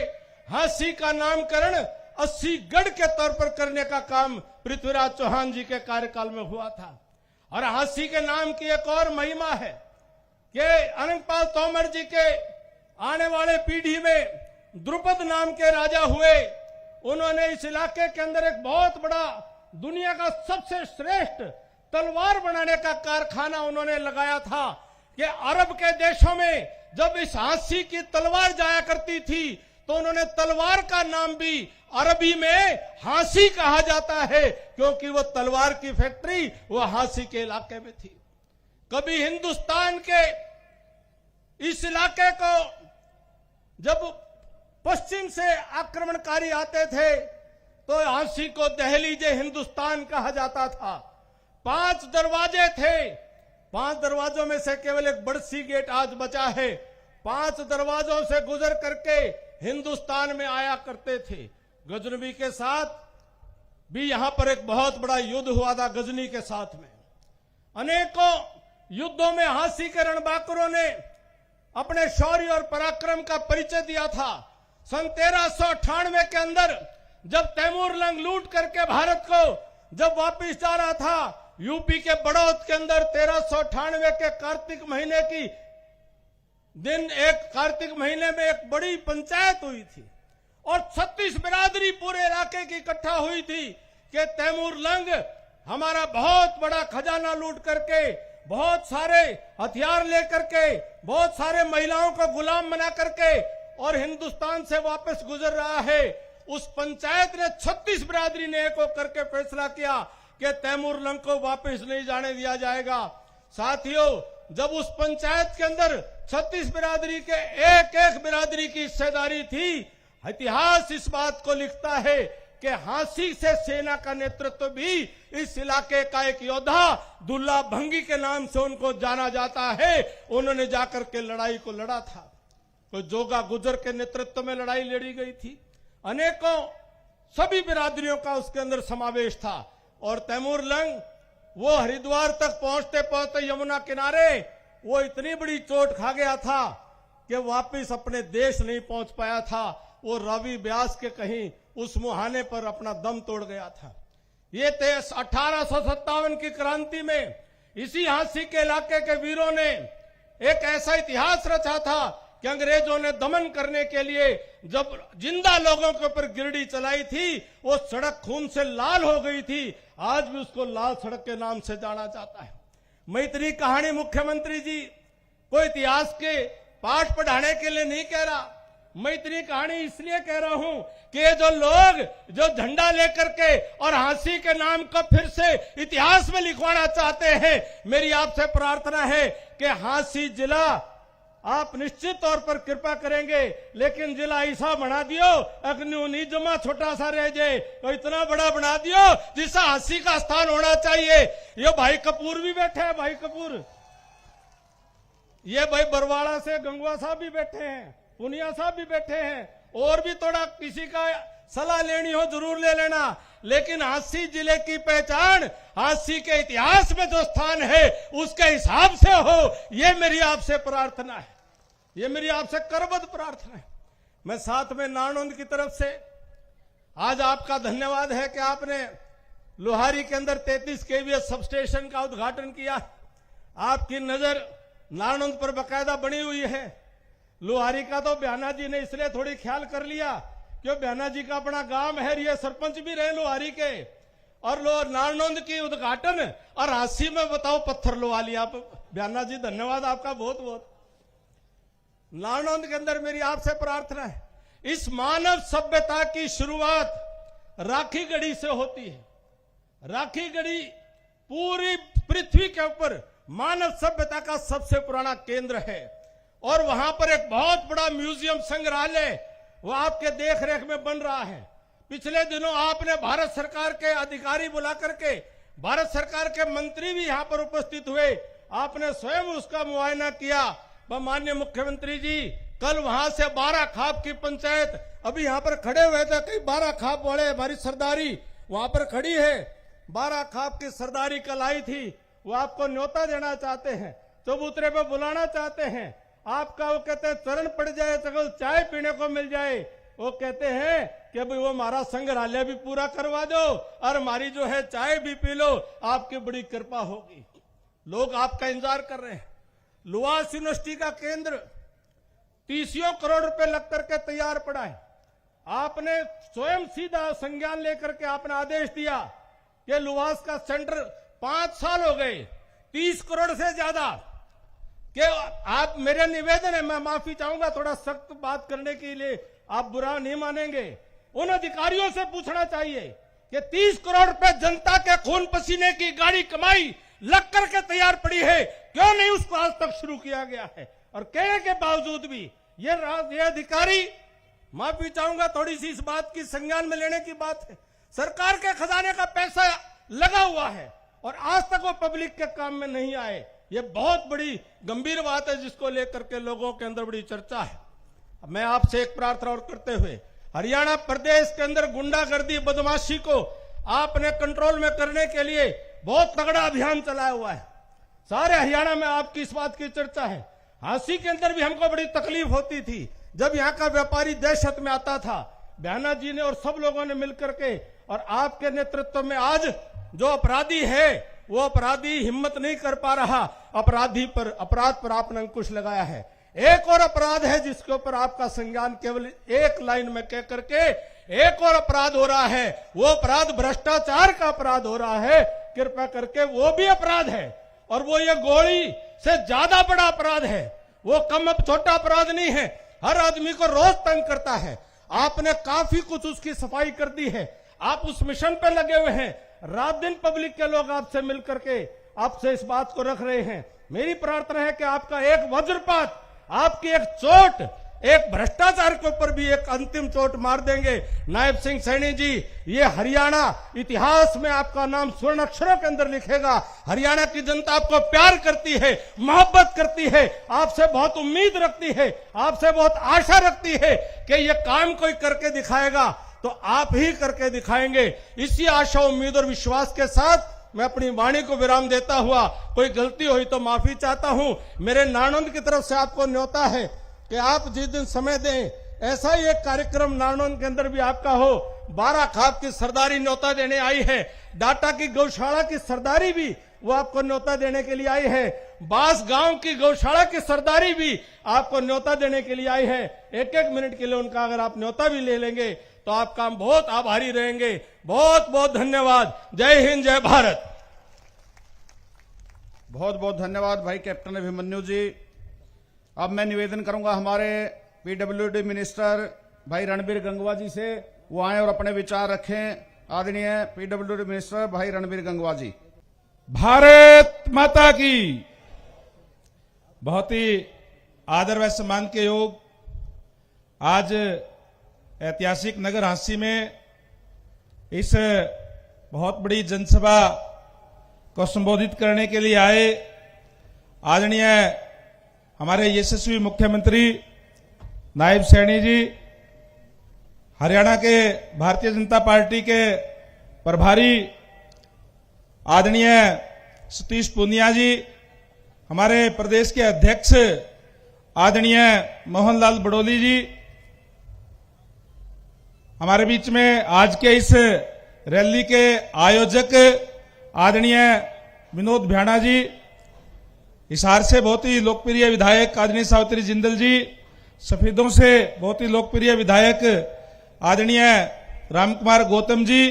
हांसी का नामकरण 80 गढ़ के तौर पर करने का काम पृथ्वीराज चौहान जी के कार्यकाल में हुआ था। और हांसी के नाम की एक और महिमा है कि अनंतपाल तोमर जी के आने वाले पीढ़ी में द्रुपद नाम के राजा हुए। उन्होंने इस इलाके के अंदर एक बहुत बड़ा दुनिया का सबसे श्रेष्ठ तलवार बनाने का कारखाना उन्होंने लगाया था कि अरब के देशों में जब इस हांसी की तलवार जाया करती थी तो उन्होंने तलवार का नाम भी अरबी में हांसी कहा जाता है, क्योंकि वो तलवार की फैक्ट्री वो हांसी के इलाके में थी। कभी हिंदुस्तान के इस इलाके को जब पश्चिम से आक्रमणकारी आते थे तो हांसी को दहलीजे हिंदुस्तान कहा जाता था। 5 दरवाजे थे, 5 दरवाजों में से केवल एक बड़सी गेट आज बचा है। 5 दरवाजों से गुजर करके हिंदुस्तान में आया करते थे। गजनवी के साथ भी यहां पर एक बहुत बड़ा युद्ध हुआ था। गजनी के साथ में अनेकों युद्धों में हांसी के रणबांकुरों ने अपने शौर्य और पराक्रम का परिचय दिया था। सन 1398 के अंदर जब तैमूर लंग लूट करके भारत को जब वापिस जा रहा था, यूपी के बड़ौद के अंदर 1398 के कार्तिक महीने की दिन एक कार्तिक महीने में एक बड़ी पंचायत हुई थी और 36 बिरादरी पूरे इलाके की इकट्ठा हुई थी कि तैमूर लंग हमारा बहुत बड़ा खजाना लूट करके, बहुत सारे हथियार लेकर के, बहुत सारे महिलाओं को गुलाम बना करके और हिंदुस्तान से वापस गुजर रहा है। उस पंचायत ने 36 बिरादरी ने एक होकर के फैसला किया कि तैमूर लंग को वापस नहीं जाने दिया जाएगा। साथियों, जब उस पंचायत के अंदर 36 बिरादरी के एक बिरादरी की हिस्सेदारी थी, इतिहास इस बात को लिखता है कि हांसी से सेना का नेतृत्व भी इस इलाके का एक योद्धा दुल्ला भंगी के नाम से उनको जाना जाता है। उन्होंने जाकर के लड़ाई को लड़ा था। तो जोगा गुजर के नेतृत्व में लड़ाई लड़ी गई थी। अनेकों सभी बिरादरियों का उसके अंदर समावेश था। और तैमूर लंग वो हरिद्वार तक पहुंचते पहुंचते यमुना किनारे वो इतनी बड़ी चोट खा गया था कि वापिस अपने देश नहीं पहुंच पाया था। वो रावी ब्यास के कहीं उस मुहाने पर अपना दम तोड़ गया था। ये 1857 की क्रांति में इसी हांसी के इलाके के वीरों ने एक ऐसा इतिहास रचा था कि अंग्रेजों ने दमन करने के लिए जब जिंदा लोगों के ऊपर गिरडी चलाई थी, वो सड़क खून से लाल हो गई थी। आज भी उसको लाल सड़क के नाम से जाना जाता है। मैं इतनी कहानी मुख्यमंत्री जी को इतिहास के पाठ पढ़ाने के लिए नहीं कह रहा, मैं इतनी कहानी इसलिए कह रहा हूं कि ये जो लोग जो झंडा लेकर के और हांसी के नाम को फिर से इतिहास में लिखवाना चाहते हैं, मेरी आपसे प्रार्थना है कि हांसी जिला आप निश्चित तौर पर कृपा करेंगे, लेकिन जिला ऐसा बना दियो अग्नि नहीं जमा छोटा सा रह जाए, तो इतना बड़ा बना दियो जिसका हांसी का स्थान होना चाहिए। ये भाई कपूर भी बैठे हैं, भाई कपूर, ये भाई बरवाड़ा से गंगवा साहब भी बैठे हैं, पुनिया साहब भी बैठे हैं, और भी थोड़ा किसी का सलाह लेनी हो जरूर ले लेना। लेकिन हांसी जिले की पहचान हांसी के इतिहास में जो स्थान है उसके हिसाब से हो, ये मेरी आपसे प्रार्थना है, ये मेरी आपसे करबद्ध प्रार्थना है। मैं साथ में नारनौंद की तरफ से आज आपका धन्यवाद है कि आपने लोहारी के अंदर 33 केवीए सब स्टेशन का उद्घाटन किया। आपकी नजर नारनौंद पर बकायदा बनी हुई है। लोहारी का तो बयाना जी ने इसलिए थोड़ी ख्याल कर लिया क्यों बयाना जी का अपना गांव है, ये सरपंच भी रहे लोहारी के, और नारनौंद की उद्घाटन और हांसी में बताओ पत्थर लुआ लिया। बयाना जी धन्यवाद आपका बहुत बहुत। नारनौंद के अंदर मेरी आपसे प्रार्थना है, इस मानव सभ्यता की शुरुआत राखी गढ़ी से होती है। राखी गढ़ी पूरी पृथ्वी के ऊपर मानव सभ्यता का सबसे पुराना केंद्र है और वहां पर एक बहुत बड़ा म्यूजियम संग्रहालय वो आपके देख रेख में बन रहा है। पिछले दिनों आपने भारत सरकार के अधिकारी बुला करके, भारत सरकार के मंत्री भी यहां पर उपस्थित हुए, आपने स्वयं उसका मुआयना किया। माननीय मुख्यमंत्री जी, कल वहां से 12 खाप की पंचायत अभी यहां पर खड़े हुए थे, कई 12 खाप वाले हमारी सरदारी वहां पर खड़ी है, 12 खाप की सरदारी कल आई थी वो आपको न्योता देना चाहते हैं, चबूतरे पे बुलाना चाहते हैं। आपका वो कहते हैं चरण पड़ जाए तो चाय पीने को मिल जाए। वो कहते हैं कि भाई वो हमारा संग्रहालय भी पूरा करवा दो और हमारी जो है चाय भी पी लो, आपकी बड़ी कृपा होगी। लोग आपका इंतजार कर रहे हैं। लुहास यूनिवर्सिटी का केंद्र 30 करोड़ रुपए लग करके तैयार पड़ा है। आपने स्वयं सीधा संज्ञान लेकर के आपने आदेश दिया कि लुहास का सेंटर 5 साल हो गए, 30 करोड़ से ज्यादा कि आप, मेरा निवेदन है, मैं माफी चाहूंगा थोड़ा सख्त बात करने के लिए, आप बुरा नहीं मानेंगे। उन अधिकारियों से पूछना चाहिए कि 30 करोड़ रुपए जनता के खून पसीने की गाड़ी कमाई लग करके तैयार पड़ी है, क्यों नहीं उसको आज तक शुरू किया गया है? और कहने के बावजूद भी ये अधिकारी, माफी चाहूंगा थोड़ी सी इस बात की संज्ञान में लेने की बात है, सरकार के खजाने का पैसा लगा हुआ है और आज तक वो पब्लिक के काम में नहीं आए। ये बहुत बड़ी गंभीर बात है जिसको लेकर के लोगों के अंदर बड़ी चर्चा है। मैं आपसे एक प्रार्थना और करते हुए, हरियाणा प्रदेश के अंदर गुंडागर्दी बदमाशी को आपने कंट्रोल में करने के लिए बहुत तगड़ा अभियान चलाया हुआ है। सारे हरियाणा में आपकी इस बात की चर्चा है। हांसी के अंदर भी हमको बड़ी तकलीफ होती थी जब यहाँ का व्यापारी दहशत में आता था। बयाना जी ने और सब लोगों ने मिलकर के और आपके नेतृत्व में आज जो अपराधी है वो अपराधी हिम्मत नहीं कर पा रहा, अपराध पर आपने अंकुश लगाया है। एक और अपराध है जिसके ऊपर आपका संज्ञान केवल एक लाइन में कह करके, एक और अपराध हो रहा है, वो अपराध भ्रष्टाचार का अपराध हो रहा है। कृपया करके वो भी अपराध है और वो ये गोली से ज्यादा बड़ा अपराध है। वो कम छोटा अपराध नहीं है, हर आदमी को रोज तंग करता है। आपने काफी कुछ उसकी सफाई कर दी है। आप उस मिशन पे लगे हुए हैं। रात दिन पब्लिक के लोग आपसे मिलकर के आपसे इस बात को रख रहे हैं। मेरी प्रार्थना है कि आपका एक वज्रपात, आपकी एक चोट, एक भ्रष्टाचार के ऊपर भी एक अंतिम चोट मार देंगे। नायब सिंह सैनी जी, ये हरियाणा इतिहास में आपका नाम स्वर्ण अक्षरों के अंदर लिखेगा। हरियाणा की जनता आपको प्यार करती है, मोहब्बत करती है, आपसे बहुत उम्मीद रखती है, आपसे बहुत आशा रखती है कि ये काम कोई करके दिखाएगा तो आप ही करके दिखाएंगे। इसी आशा, उम्मीद और विश्वास के साथ मैं अपनी वाणी को विराम देता हुआ, कोई गलती हुई तो माफी चाहता हूं। मेरे नानंद की तरफ से आपको न्योता है कि आप जिस दिन समय दें, ऐसा ही एक कार्यक्रम नानंद के अंदर भी आपका हो। 12 खाप की सरदारी न्योता देने आई है। डाटा की गौशाला की सरदारी भी वो आपको न्योता देने के लिए आई है। बास गांव की गौशाला की सरदारी भी आपको न्योता देने के लिए आई है। एक एक मिनट के लिए उनका अगर आप न्योता भी ले लेंगे तो आपका हम बहुत आभारी रहेंगे। बहुत बहुत धन्यवाद। जय हिंद, जय भारत। बहुत बहुत धन्यवाद भाई कैप्टन अभिमन्यु जी। अब मैं निवेदन करूंगा हमारे पीडब्ल्यूडी मिनिस्टर भाई रणबीर गंगवा जी से, वो आए और अपने विचार रखें। आदरणीय पीडब्ल्यूडी मिनिस्टर भाई रणबीर गंगवा जी। भारत माता की। बहुत ही आदर व सम्मान के योग आज ऐतिहासिक नगर हांसी में इस बहुत बड़ी जनसभा को संबोधित करने के लिए आए आदरणीय हमारे यशस्वी मुख्यमंत्री नायब सैनी जी, हरियाणा के भारतीय जनता पार्टी के प्रभारी आदरणीय सतीश पूनिया जी, हमारे प्रदेश के अध्यक्ष आदरणीय मोहनलाल बड़ोली जी, हमारे बीच में आज के इस रैली के आयोजक आदरणीय विनोद भ्याणा जी, हिसार से बहुत ही लोकप्रिय विधायक आदरणीय सावित्री जिंदल जी, सफेदों से बहुत ही लोकप्रिय विधायक आदरणीय रामकुमार गौतम जी,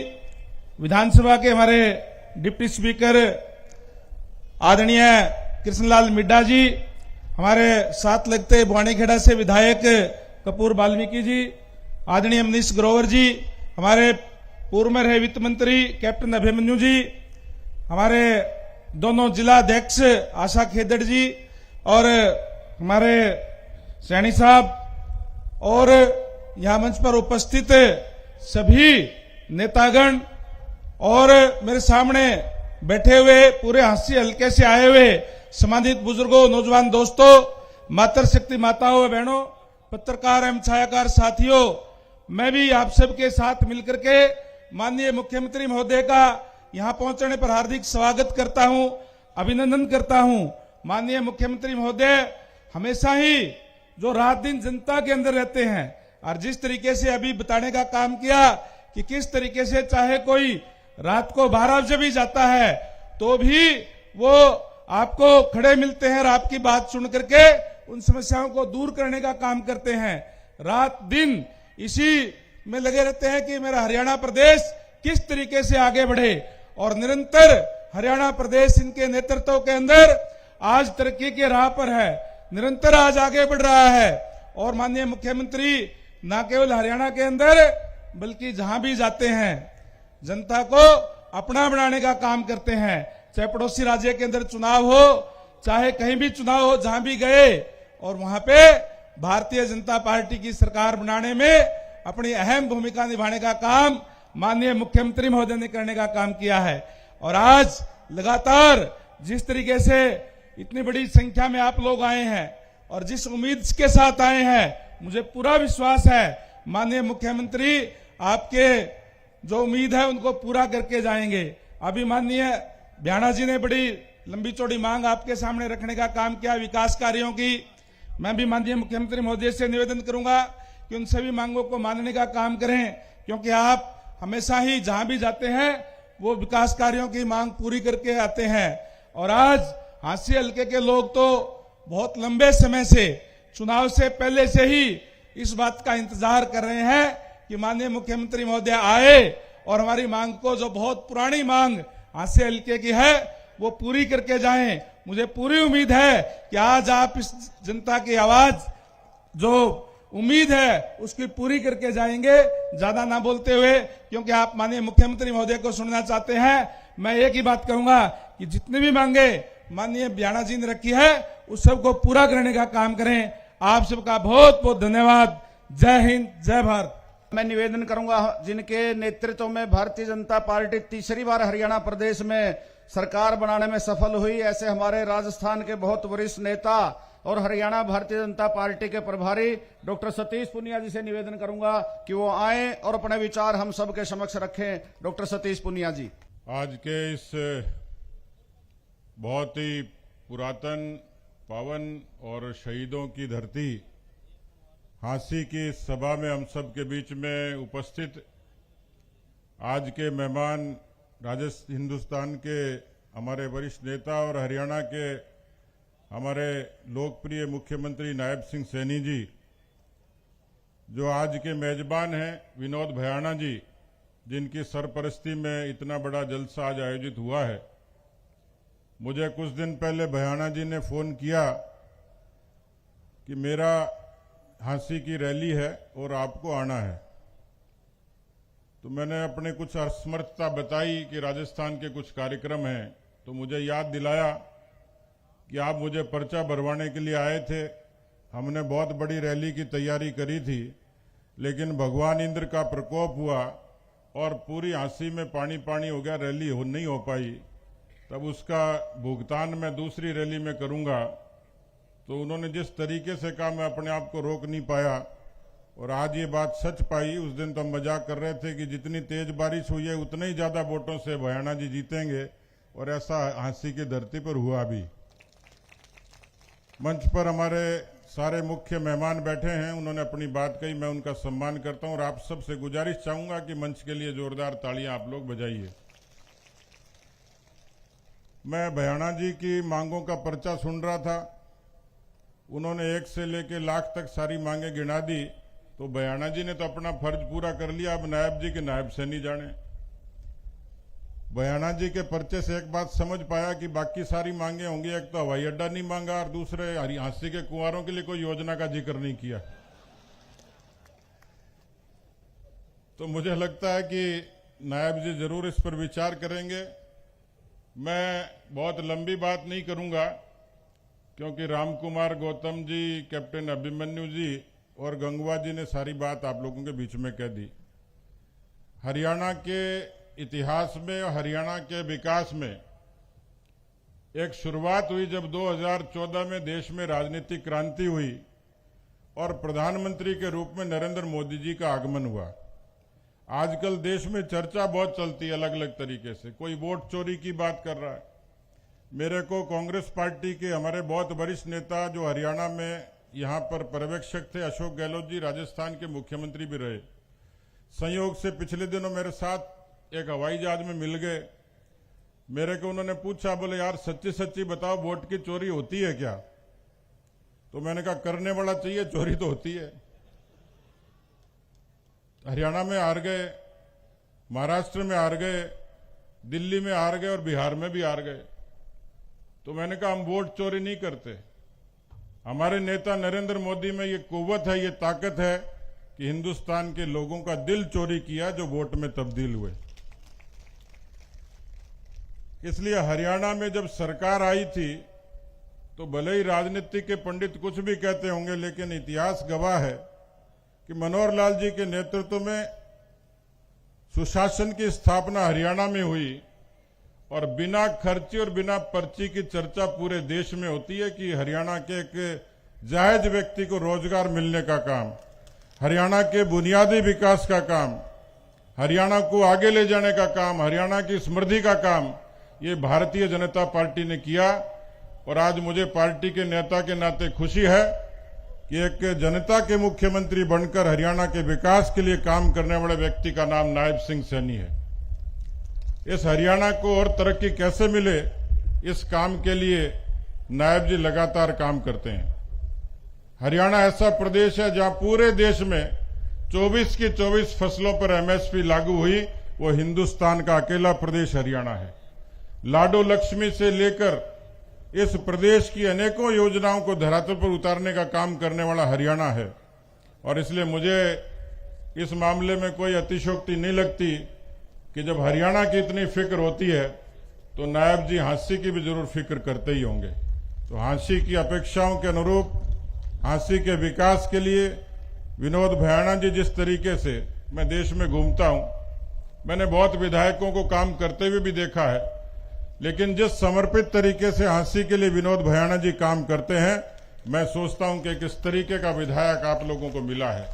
विधानसभा के हमारे डिप्टी स्पीकर आदरणीय कृष्णलाल मिड्डा जी, हमारे साथ लगते बुआनीखेड़ा से विधायक कपूर वाल्मीकि जी, आदरणीय मनीष ग्रोवर जी, हमारे पूर्व में रहे वित्त मंत्री कैप्टन अभिमन्यु जी, हमारे दोनों जिला अध्यक्ष आशा खेदड़ जी और हमारे सैनी साहब और यहां मंच पर उपस्थित सभी नेतागण और मेरे सामने बैठे हुए पूरे हांसी हल्के से आए हुए सम्मानित बुजुर्गों, नौजवान दोस्तों, मातृशक्ति माताओं व बहनों, पत्रकार एवं छायाकार साथियों, मैं भी आप सबके साथ मिलकर के माननीय मुख्यमंत्री महोदय का यहां पहुंचने पर हार्दिक स्वागत करता हूं। अभिनंदन करता हूं। माननीय मुख्यमंत्री महोदय हमेशा ही जो रात दिन जनता के अंदर रहते हैं और जिस तरीके से अभी बताने का काम किया कि किस तरीके से चाहे कोई रात को 12 बजे भी जाता है तो भी वो आपको खड़े मिलते हैं और आपकी बात सुन करके उन समस्याओं को दूर करने का काम करते हैं। रात दिन इसी में लगे रहते हैं कि मेरा हरियाणा प्रदेश किस तरीके से आगे बढ़े और निरंतर हरियाणा प्रदेश इनके नेतृत्व के अंदर आज तरक्की के राह पर है, निरंतर आज आगे बढ़ रहा है। और माननीय मुख्यमंत्री न केवल हरियाणा के अंदर बल्कि जहां भी जाते हैं जनता को अपना बनाने का काम करते हैं। चाहे पड़ोसी राज्य के अंदर चुनाव हो, चाहे कहीं भी चुनाव हो, जहां भी गए और वहां पे भारतीय जनता पार्टी की सरकार बनाने में अपनी अहम भूमिका निभाने का काम माननीय मुख्यमंत्री महोदय ने करने का काम किया है। और आज लगातार जिस तरीके से इतनी बड़ी संख्या में आप लोग आए हैं और जिस उम्मीद के साथ आए हैं, मुझे पूरा विश्वास है माननीय मुख्यमंत्री आपके जो उम्मीद है उनको पूरा करके जाएंगे। अभी माननीय भ्याणा जी ने बड़ी लंबी चौड़ी मांग आपके सामने रखने का काम किया विकास कार्यों की। मैं भी माननीय मुख्यमंत्री महोदय से निवेदन करूंगा कि उन सभी मांगों को मानने का काम करें, क्योंकि आप हमेशा ही जहां भी जाते हैं वो विकास कार्यों की मांग पूरी करके आते हैं। और आज हांसी हल्के के लोग तो बहुत लंबे समय से चुनाव से पहले से ही इस बात का इंतजार कर रहे हैं कि माननीय मुख्यमंत्री महोदय आए और हमारी मांग को, जो बहुत पुरानी मांग हांसी हल्के की है, वो पूरी करके जाएं। मुझे पूरी उम्मीद है कि आज आप इस जनता की आवाज जो उम्मीद है उसकी पूरी करके जाएंगे। ज्यादा ना बोलते हुए, क्योंकि आप माननीय मुख्यमंत्री महोदय को सुनना चाहते हैं, मैं एक ही बात कहूंगा कि जितनी भी मांगे माननीय भ्याणा जी ने रखी है उस सबको पूरा करने का काम करें। आप सबका बहुत बहुत धन्यवाद। जय हिंद, जय भारत। मैं निवेदन करूंगा जिनके नेतृत्व में भारतीय जनता पार्टी तीसरी बार हरियाणा प्रदेश में सरकार बनाने में सफल हुई, ऐसे हमारे राजस्थान के बहुत वरिष्ठ नेता और हरियाणा भारतीय जनता पार्टी के प्रभारी डॉक्टर सतीश पुनिया जी से निवेदन करूंगा कि वो आए और अपने विचार हम सबके समक्ष रखें। डॉक्टर सतीश पुनिया जी। आज के इस बहुत ही पुरातन, पावन और शहीदों की धरती हांसी की सभा में हम सब के बीच में उपस्थित आज के मेहमान हिंदुस्तान के हमारे वरिष्ठ नेता और हरियाणा के हमारे लोकप्रिय मुख्यमंत्री नायब सिंह सैनी जी, जो आज के मेजबान हैं विनोद भयाणा जी, जिनकी सरपरस्ती में इतना बड़ा जलसा आज आयोजित हुआ है। मुझे कुछ दिन पहले भयाणा जी ने फोन किया कि मेरा हांसी की रैली है और आपको आना है। तो मैंने अपने कुछ असमर्थता बताई कि राजस्थान के कुछ कार्यक्रम हैं, तो मुझे याद दिलाया कि आप मुझे पर्चा भरवाने के लिए आए थे। हमने बहुत बड़ी रैली की तैयारी करी थी, लेकिन भगवान इंद्र का प्रकोप हुआ और पूरी हांसी में पानी पानी हो गया, रैली नहीं हो पाई। तब उसका भुगतान मैं दूसरी रैली में करूंगा। तो उन्होंने जिस तरीके से कहा, मैं अपने आप को रोक नहीं पाया और आज ये बात सच पाई। उस दिन तो हम मजाक कर रहे थे कि जितनी तेज बारिश हुई है उतने ही ज्यादा वोटों से भयाणा जी जीतेंगे, और ऐसा हांसी की धरती पर हुआ भी। मंच पर हमारे सारे मुख्य मेहमान बैठे हैं, उन्होंने अपनी बात कही, मैं उनका सम्मान करता हूं और आप सबसे गुजारिश चाहूंगा कि मंच के लिए जोरदार तालियां आप लोग बजाइए। मैं भयाणा जी की मांगों का पर्चा सुन रहा था, उन्होंने 1 से लेकर लाख तक सारी मांगे गिना दी। तो भयाणा जी ने तो अपना फर्ज पूरा कर लिया, अब नायब जी के नायब सैनी जाने। भयाणा जी के पर्चे से एक बात समझ पाया कि बाकी सारी मांगे होंगी, एक तो हवाई अड्डा नहीं मांगा और दूसरे हांसी के कुंवारों के लिए कोई योजना का जिक्र नहीं किया। तो मुझे लगता है कि नायब जी जरूर इस पर विचार करेंगे। मैं बहुत लंबी बात नहीं करूंगा, क्योंकि रामकुमार गौतम जी, कैप्टन अभिमन्यु जी और गंगवा जी ने सारी बात आप लोगों के बीच में कह दी। हरियाणा के इतिहास में और हरियाणा के विकास में एक शुरुआत हुई जब 2014 में देश में राजनीतिक क्रांति हुई और प्रधानमंत्री के रूप में नरेंद्र मोदी जी का आगमन हुआ। आजकल देश में चर्चा बहुत चलती है अलग अलग तरीके से, कोई वोट चोरी की बात कर रहा है, मेरे को कांग्रेस पार्टी के हमारे बहुत वरिष्ठ नेता जो हरियाणा में यहाँ पर पर्यवेक्षक थे, अशोक गहलोत जी राजस्थान के मुख्यमंत्री भी रहे, संयोग से पिछले दिनों मेरे साथ एक हवाई जहाज में मिल गए। मेरे को उन्होंने पूछा, बोले यार सच्ची सच्ची बताओ वोट की चोरी होती है क्या? तो मैंने कहा करने वाला चाहिए, चोरी तो होती है। हरियाणा में हार गए, महाराष्ट्र में हार गए, दिल्ली में हार गए और बिहार में भी हार गए। तो मैंने कहा हम वोट चोरी नहीं करते। हमारे नेता नरेंद्र मोदी में ये कुव्वत है, ये ताकत है कि हिंदुस्तान के लोगों का दिल चोरी किया जो वोट में तब्दील हुए। इसलिए हरियाणा में जब सरकार आई थी तो भले ही राजनीति के पंडित कुछ भी कहते होंगे, लेकिन इतिहास गवाह है कि मनोहर लाल जी के नेतृत्व में सुशासन की स्थापना हरियाणा में हुई और बिना खर्ची और बिना पर्ची की चर्चा पूरे देश में होती है कि हरियाणा के एक जायज व्यक्ति को रोजगार मिलने का काम, हरियाणा के बुनियादी विकास का काम, हरियाणा को आगे ले जाने का काम, हरियाणा की समृद्धि का काम ये भारतीय जनता पार्टी ने किया। और आज मुझे पार्टी के नेता के नाते खुशी है कि एक जनता के मुख्यमंत्री बनकर हरियाणा के विकास के लिए काम करने वाले व्यक्ति का नाम नायब सिंह सैनी है। इस हरियाणा को और तरक्की कैसे मिले, इस काम के लिए नायब जी लगातार काम करते हैं। हरियाणा ऐसा प्रदेश है जहां पूरे देश में 24 की 24 फसलों पर एमएसपी लागू हुई, वो हिंदुस्तान का अकेला प्रदेश हरियाणा है। लाडो लक्ष्मी से लेकर इस प्रदेश की अनेकों योजनाओं को धरातल पर उतारने का काम करने वाला हरियाणा है। और इसलिए मुझे इस मामले में कोई अतिशयोक्ति नहीं लगती कि जब हरियाणा की इतनी फिक्र होती है तो नायब जी हांसी की भी जरूर फिक्र करते ही होंगे। तो हांसी की अपेक्षाओं के अनुरूप हांसी के विकास के लिए विनोद भयाना जी जिस तरीके से मैं देश में घूमता हूं, मैंने बहुत विधायकों को काम करते हुए भी देखा है, लेकिन जिस समर्पित तरीके से हांसी के लिए विनोद भयाना जी काम करते हैं, मैं सोचता हूं कि किस तरीके का विधायक आप लोगों को मिला है।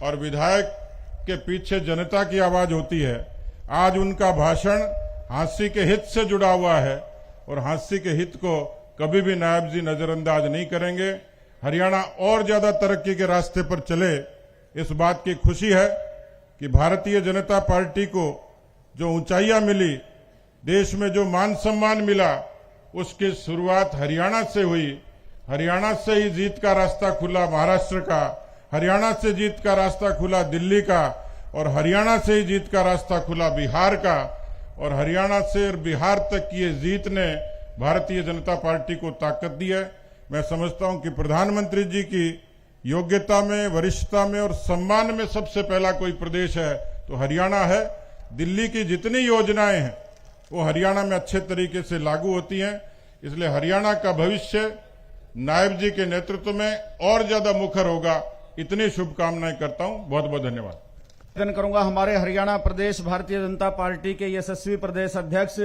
और विधायक के पीछे जनता की आवाज होती है। आज उनका भाषण हांसी के हित से जुड़ा हुआ है और हांसी के हित को कभी भी नायब जी नजरअंदाज नहीं करेंगे। हरियाणा और ज्यादा तरक्की के रास्ते पर चले, इस बात की खुशी है कि भारतीय जनता पार्टी को जो ऊंचाइयां मिली, देश में जो मान सम्मान मिला, उसकी शुरुआत हरियाणा से हुई। हरियाणा से ही जीत का रास्ता खुला महाराष्ट्र का, हरियाणा से जीत का रास्ता खुला दिल्ली का, और हरियाणा से ही जीत का रास्ता खुला बिहार का। और हरियाणा से बिहार तक की ये जीत ने भारतीय जनता पार्टी को ताकत दी है। मैं समझता हूं कि प्रधानमंत्री जी की योग्यता में, वरिष्ठता में और सम्मान में सबसे पहला कोई प्रदेश है तो हरियाणा है। दिल्ली की जितनी योजनाएं हैं वो हरियाणा में अच्छे तरीके से लागू होती हैं। इसलिए हरियाणा का भविष्य नायब जी के नेतृत्व में और ज्यादा मुखर होगा। इतनी शुभकामनाएं करता हूं। बहुत बहुत धन्यवाद। निवेदन करूंगा हमारे हरियाणा प्रदेश भारतीय जनता पार्टी के यशस्वी प्रदेश अध्यक्ष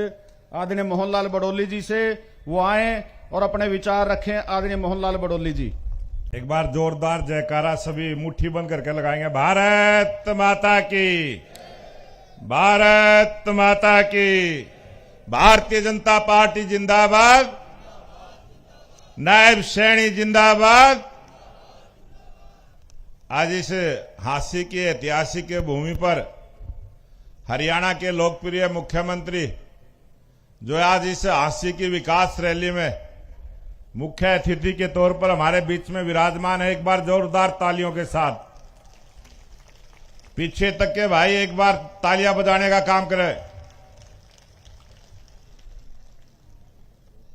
आदरणीय मोहनलाल बडोली जी से, वो आए और अपने विचार रखें। आदरणीय मोहनलाल बडोली जी। एक बार जोरदार जयकारा सभी मुट्ठी बंद करके लगाएंगे। भारत माता की, भारत माता की। भारतीय जनता पार्टी जिंदाबाद, नायब सैनी जिंदाबाद। आज इस हांसी की ऐतिहासिक भूमि पर हरियाणा के लोकप्रिय मुख्यमंत्री जो आज इस हांसी की विकास रैली में मुख्य अतिथि के तौर पर हमारे बीच में विराजमान है, एक बार जोरदार तालियों के साथ पीछे तक के भाई एक बार तालियां बजाने का काम करें।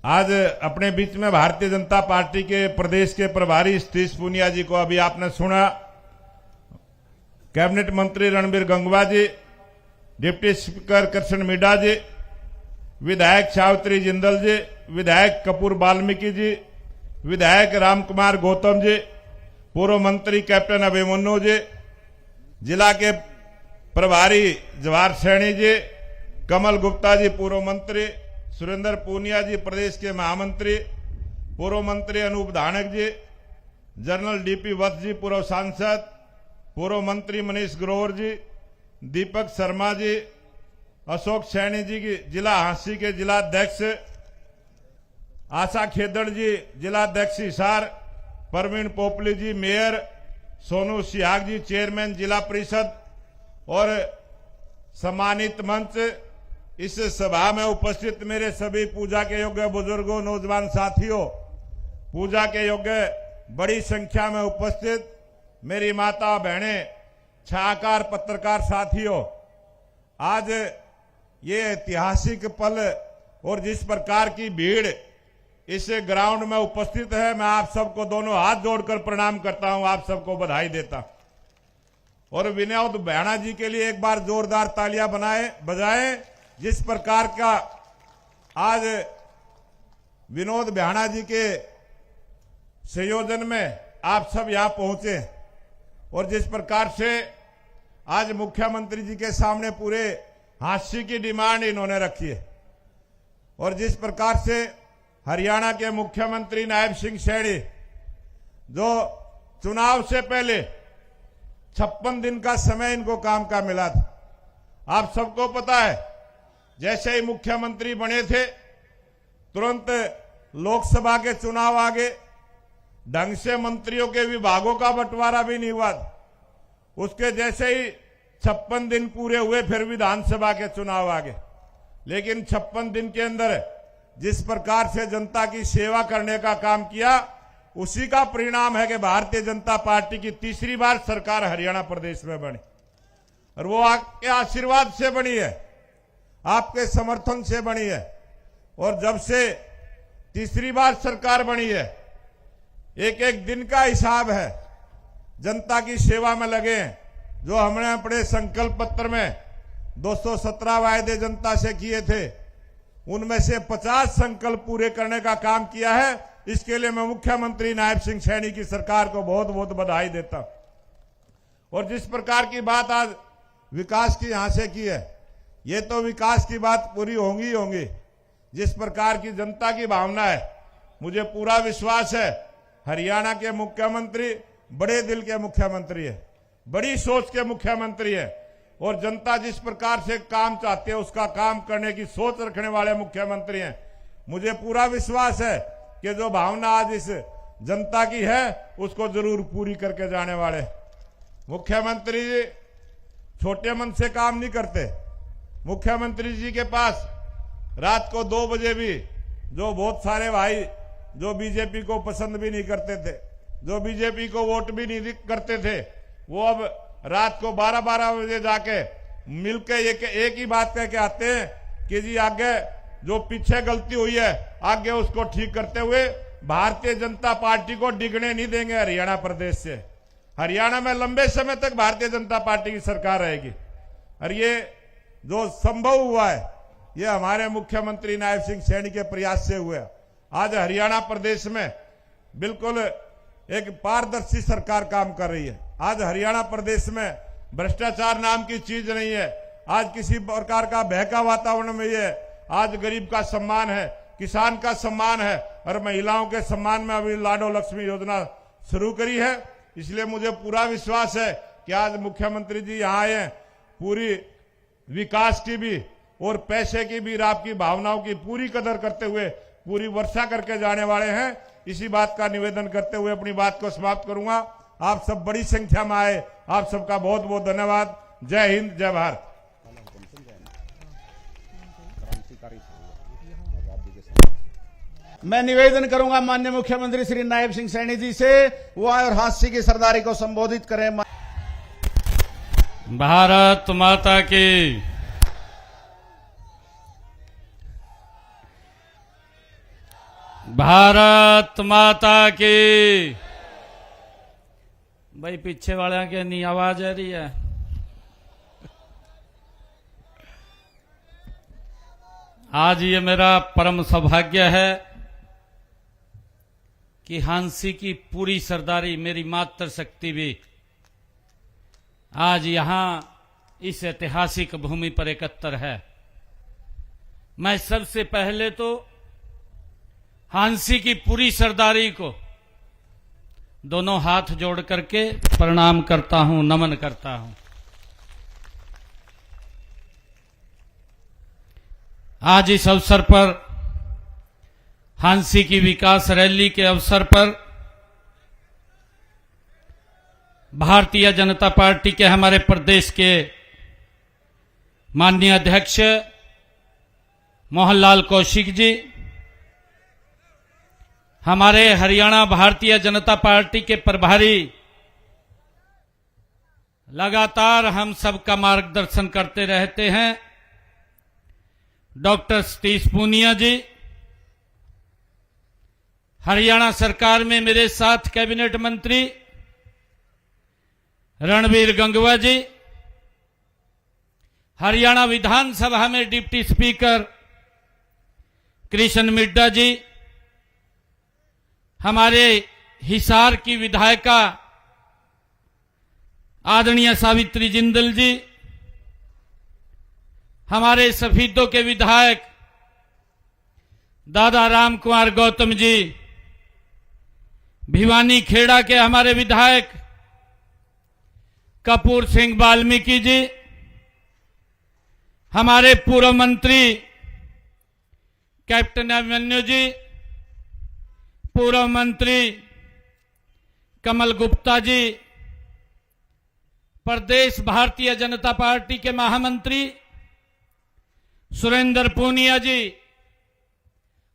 आज अपने बीच में भारतीय जनता पार्टी के प्रदेश के प्रभारी सतीश पूनिया जी को अभी आपने सुना, कैबिनेट मंत्री रणबीर गंगवा जी, डिप्टी स्पीकर कृष्ण मिड्डा जी, विधायक सावित्री जिंदल जी, विधायक कपूर वाल्मीकि जी, विधायक रामकुमार गौतम जी, पूर्व मंत्री कैप्टन अभिमन्यु जी, जिला के प्रभारी जवाहर सैनी जी, कमल गुप्ता जी पूर्व मंत्री, सुरेंद्र पूनिया जी प्रदेश के महामंत्री, पूर्व मंत्री अनूप धानक जी, जनरल डीपी वत्स जी पूर्व सांसद, पूर्व मंत्री मनीष ग्रोवर जी, दीपक शर्मा जी, अशोक सैनी जी की जिला हांसी के जिला अध्यक्ष, आशा खेदड़ जी जिलाध्यक्ष हिसार, परवीन पोपली जी मेयर, सोनू सिहाग जी चेयरमैन जिला परिषद और सम्मानित मंच, इस सभा में उपस्थित मेरे सभी पूजा के योग्य बुजुर्गों, नौजवान साथियों, पूजा के योग्य बड़ी संख्या में उपस्थित मेरी माता बहनें, छायाकार पत्रकार साथियों, आज ये ऐतिहासिक पल और जिस प्रकार की भीड़ इस ग्राउंड में उपस्थित है, मैं आप सबको दोनों हाथ जोड़कर प्रणाम करता हूं, आप सबको बधाई देता हूं। और विनोद भ्याणा जी के लिए एक बार जोरदार तालियां बजाएं। जिस प्रकार का आज विनोद भ्याणा जी के संयोजन में आप सब यहां पहुंचे और जिस प्रकार से आज मुख्यमंत्री जी के सामने पूरे हास्य की डिमांड इन्होंने रखी है और जिस प्रकार से हरियाणा के मुख्यमंत्री नायब सिंह सैनी जो चुनाव से पहले 56 दिन का समय इनको काम का मिला था, आप सबको पता है जैसे ही मुख्यमंत्री बने थे तुरंत लोकसभा के चुनाव आ गए, ढंग से मंत्रियों के विभागों का बंटवारा भी नहीं हुआ। उसके जैसे ही 56 दिन पूरे हुए फिर विधानसभा के चुनाव आ गए, लेकिन 56 दिन के अंदर जिस प्रकार से जनता की सेवा करने का काम किया उसी का परिणाम है कि भारतीय जनता पार्टी की तीसरी बार सरकार हरियाणा प्रदेश में बनी और वो आपके आशीर्वाद से बनी है, आपके समर्थन से बनी है। और जब से तीसरी बार सरकार बनी है, एक एक दिन का हिसाब है, जनता की सेवा में लगे हैं। जो हमने अपने संकल्प पत्र में 217 वायदे जनता से किए थे, उनमें से 50 संकल्प पूरे करने का काम किया है। इसके लिए मैं मुख्यमंत्री नायब सिंह सैनी की सरकार को बहुत बहुत बधाई देता हूं। और जिस प्रकार की बात आज विकास की यहां से की है, ये तो विकास की बात पूरी होंगी ही होंगी। जिस प्रकार की जनता की भावना है, मुझे पूरा विश्वास है हरियाणा के मुख्यमंत्री बड़े दिल के मुख्यमंत्री है, बड़ी सोच के मुख्यमंत्री है और जनता जिस प्रकार से काम चाहती है उसका काम करने की सोच रखने वाले मुख्यमंत्री हैं। मुझे पूरा विश्वास है कि जो भावना आज इस जनता की है उसको जरूर पूरी करके जाने वाले। मुख्यमंत्री जी छोटे मन से काम नहीं करते। मुख्यमंत्री जी के पास रात को 2 बजे भी जो बहुत सारे भाई जो बीजेपी को पसंद भी नहीं करते थे, जो बीजेपी को वोट भी नहीं करते थे, वो अब रात को 12-12 बजे जाके मिलके एक ही बात कह के आते हैं कि जी आगे जो पीछे गलती हुई है आगे उसको ठीक करते हुए भारतीय जनता पार्टी को डिगने नहीं देंगे हरियाणा प्रदेश से। हरियाणा में लंबे समय तक भारतीय जनता पार्टी की सरकार रहेगी और ये जो संभव हुआ है ये हमारे मुख्यमंत्री नायब सिंह सैनी के प्रयास से हुआ। आज हरियाणा प्रदेश में बिल्कुल एक पारदर्शी सरकार काम कर रही है। आज हरियाणा प्रदेश में भ्रष्टाचार नाम की चीज नहीं है। आज किसी प्रकार का भय का वातावरण में है। आज गरीब का सम्मान है, किसान का सम्मान है और महिलाओं के सम्मान में अभी लाडो लक्ष्मी योजना शुरू करी है। इसलिए मुझे पूरा विश्वास है कि आज मुख्यमंत्री जी यहाँ आए हैं, पूरी विकास की भी और पैसे की भी, आपकी भावनाओं की पूरी कदर करते हुए पूरी वर्षा करके जाने वाले हैं। इसी बात का निवेदन करते हुए अपनी बात को समाप्त करूंगा। आप सब बड़ी संख्या में आए, आप सबका बहुत बहुत धन्यवाद। जय हिंद, जय भारत। मैं निवेदन करूंगा माननीय मुख्यमंत्री श्री नायब सिंह सैनी जी से वो आए और हास्य की सरदारी को संबोधित करें। भारत माता की। भारत माता की। भाई पीछे वाले के नहीं आवाज आ रही है। आज ये मेरा परम सौभाग्य है कि हांसी की पूरी सरदारी, मेरी मातृ शक्ति भी आज यहां इस ऐतिहासिक भूमि पर एकत्र है। मैं सबसे पहले तो हांसी की पूरी सरदारी को दोनों हाथ जोड़ करके प्रणाम करता हूं, नमन करता हूं। आज इस अवसर पर हांसी की विकास रैली के अवसर पर भारतीय जनता पार्टी के हमारे प्रदेश के माननीय अध्यक्ष मोहनलाल कौशिक जी, हमारे हरियाणा भारतीय जनता पार्टी के प्रभारी, लगातार हम सबका मार्गदर्शन करते रहते हैं, डॉक्टर सतीश पूनिया जी, हरियाणा सरकार में मेरे साथ कैबिनेट मंत्री रणवीर गंगवा जी, हरियाणा विधानसभा में डिप्टी स्पीकर कृष्ण मिड्डा जी, हमारे हिसार की विधायिका आदरणीय सावित्री जिंदल जी, हमारे सफीदों के विधायक दादा राम कुमार गौतम जी, भिवानी खेड़ा के हमारे विधायक कपूर सिंह वाल्मीकि जी, हमारे पूर्व मंत्री कैप्टन अभिमन्यु जी, पूर्व मंत्री कमल गुप्ता जी, प्रदेश भारतीय जनता पार्टी के महामंत्री सुरेंद्र पूनिया जी,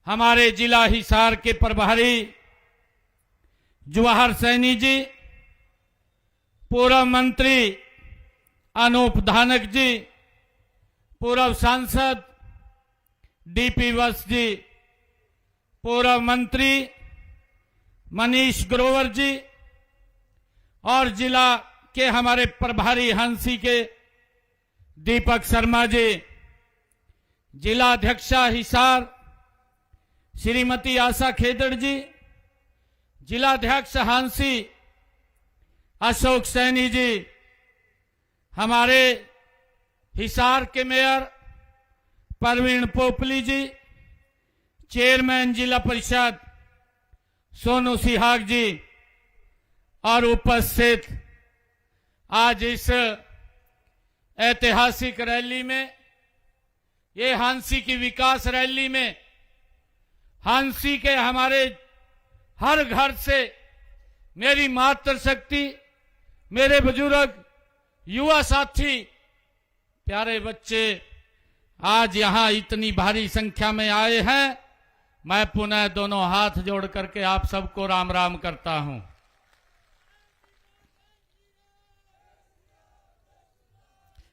हमारे जिला हिसार के प्रभारी जवाहर सैनी जी, पूर्व मंत्री अनूप धानक जी, पूर्व सांसद डीपी वत्स जी, पूर्व मंत्री मनीष ग्रोवर जी और जिला के हमारे प्रभारी हांसी के दीपक शर्मा जी, जिला अध्यक्षा हिसार श्रीमती आशा खेदड़ जी, जिलाध्यक्ष हांसी अशोक सैनी जी, हमारे हिसार के मेयर परवीन पोपली जी, चेयरमैन जिला परिषद सोनू सिहाग जी और उपस्थित आज इस ऐतिहासिक रैली में, ये हांसी की विकास रैली में हांसी के हमारे हर घर से मेरी मातृशक्ति, मेरे बुजुर्ग, युवा साथी, प्यारे बच्चे आज यहां इतनी भारी संख्या में आए हैं। मैं पुनः दोनों हाथ जोड़ करके आप सबको राम राम करता हूं।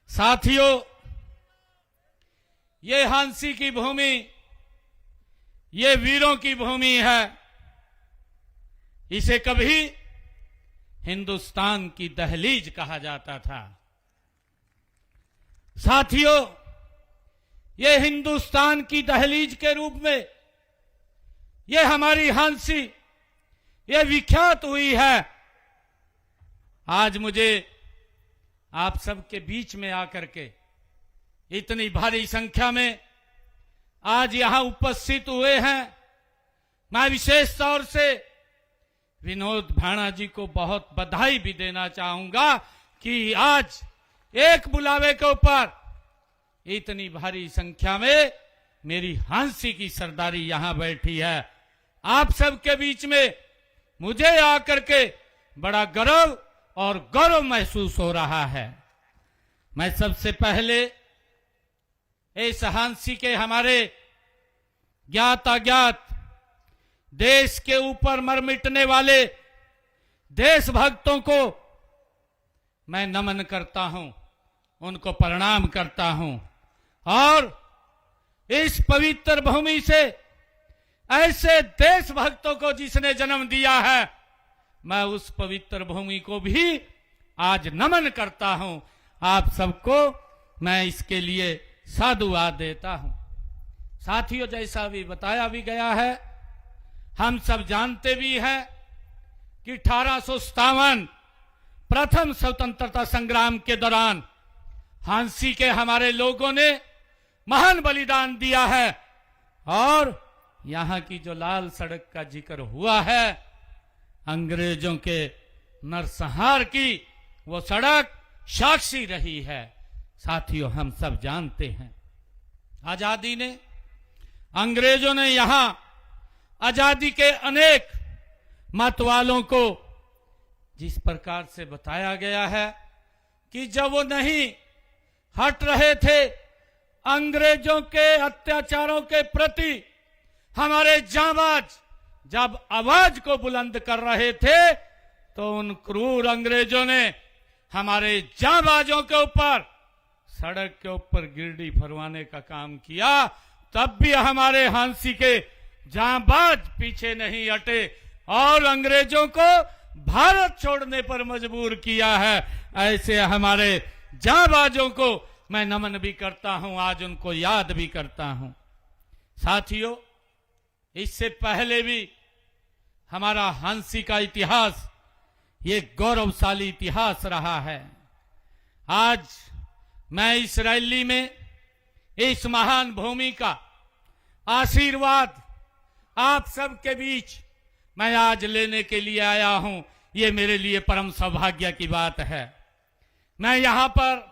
साथियों, ये हांसी की भूमि, ये वीरों की भूमि है। इसे कभी हिंदुस्तान की दहलीज कहा जाता था। साथियों, ये हिंदुस्तान की दहलीज के रूप में ये हमारी हांसी ये विख्यात हुई है। आज मुझे आप सबके बीच में आकर के इतनी भारी संख्या में आज यहां उपस्थित हुए हैं, मैं विशेष तौर से विनोद भाणा जी को बहुत बधाई भी देना चाहूंगा कि आज एक बुलावे के ऊपर इतनी भारी संख्या में मेरी हांसी की सरदारी यहां बैठी है। आप सबके बीच में मुझे आकर के बड़ा गर्व और गौरव महसूस हो रहा है। मैं सबसे पहले इस हांसी के हमारे ज्ञात अज्ञात देश के ऊपर मर मिटने वाले देशभक्तों को मैं नमन करता हूं, उनको प्रणाम करता हूं और इस पवित्र भूमि से ऐसे देशभक्तों को जिसने जन्म दिया है, मैं उस पवित्र भूमि को भी आज नमन करता हूं। आप सबको मैं इसके लिए साधुवाद देता हूं। साथियों, जैसा भी बताया भी गया है, हम सब जानते भी हैं कि 1857 प्रथम स्वतंत्रता संग्राम के दौरान हांसी के हमारे लोगों ने महान बलिदान दिया है और यहां की जो लाल सड़क का जिक्र हुआ है, अंग्रेजों के नरसंहार की वो सड़क साक्षी रही है। साथियों, हम सब जानते हैं आजादी ने, अंग्रेजों ने यहां आजादी के अनेक मत वालों को जिस प्रकार से बताया गया है कि जब वो नहीं हट रहे थे अंग्रेजों के अत्याचारों के प्रति, हमारे जांबाज जब आवाज को बुलंद कर रहे थे तो उन क्रूर अंग्रेजों ने हमारे जांबाजों के ऊपर सड़क के ऊपर गिरडी फरवाने का काम किया। तब भी हमारे हांसी के जांबाज पीछे नहीं हटे और अंग्रेजों को भारत छोड़ने पर मजबूर किया है। ऐसे हमारे जांबाजों को मैं नमन भी करता हूं, आज उनको याद भी करता हूं। साथियों, इससे पहले भी हमारा हांसी का इतिहास ये गौरवशाली इतिहास रहा है। आज मैं इस रैली में इस महान भूमि का आशीर्वाद आप सबके बीच मैं आज लेने के लिए आया हूं। ये मेरे लिए परम सौभाग्य की बात है। मैं यहां पर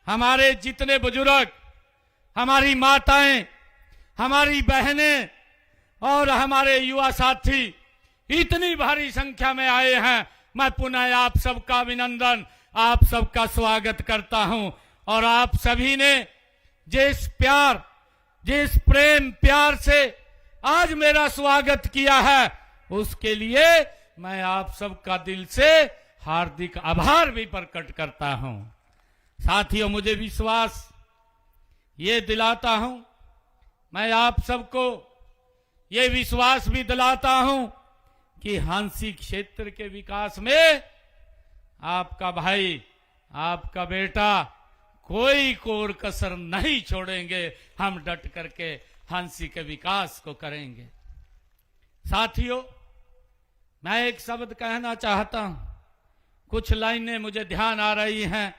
हमारे जितने बुजुर्ग, हमारी माताएं, हमारी बहनें और हमारे युवा साथी इतनी भारी संख्या में आए हैं, मैं पुनः आप सबका अभिनंदन, आप सबका स्वागत करता हूं। और आप सभी ने जिस प्यार, जिस प्रेम प्यार से आज मेरा स्वागत किया है, उसके लिए मैं आप सबका दिल से हार्दिक आभार भी प्रकट करता हूं। साथियों, मुझे विश्वास ये दिलाता हूं, मैं आप सबको ये विश्वास भी दिलाता हूं कि हांसी क्षेत्र के विकास में आपका भाई, आपका बेटा कोई कोर कसर नहीं छोड़ेंगे। हम डट करके हांसी के विकास को करेंगे। साथियों, मैं एक शब्द कहना चाहता हूं, कुछ लाइनें मुझे ध्यान आ रही हैं।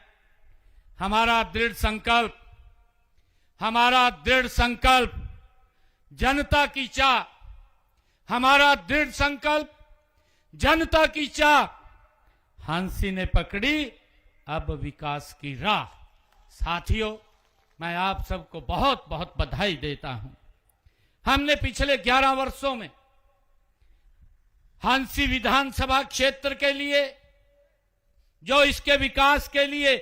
हमारा दृढ़ संकल्प, हमारा दृढ़ संकल्प जनता की चाह, हमारा दृढ़ संकल्प जनता की चाह, हांसी ने पकड़ी अब विकास की राह। साथियों, मैं आप सबको बहुत बहुत बधाई देता हूं। हमने पिछले 11 वर्षों में हांसी विधानसभा क्षेत्र के लिए, जो इसके विकास के लिए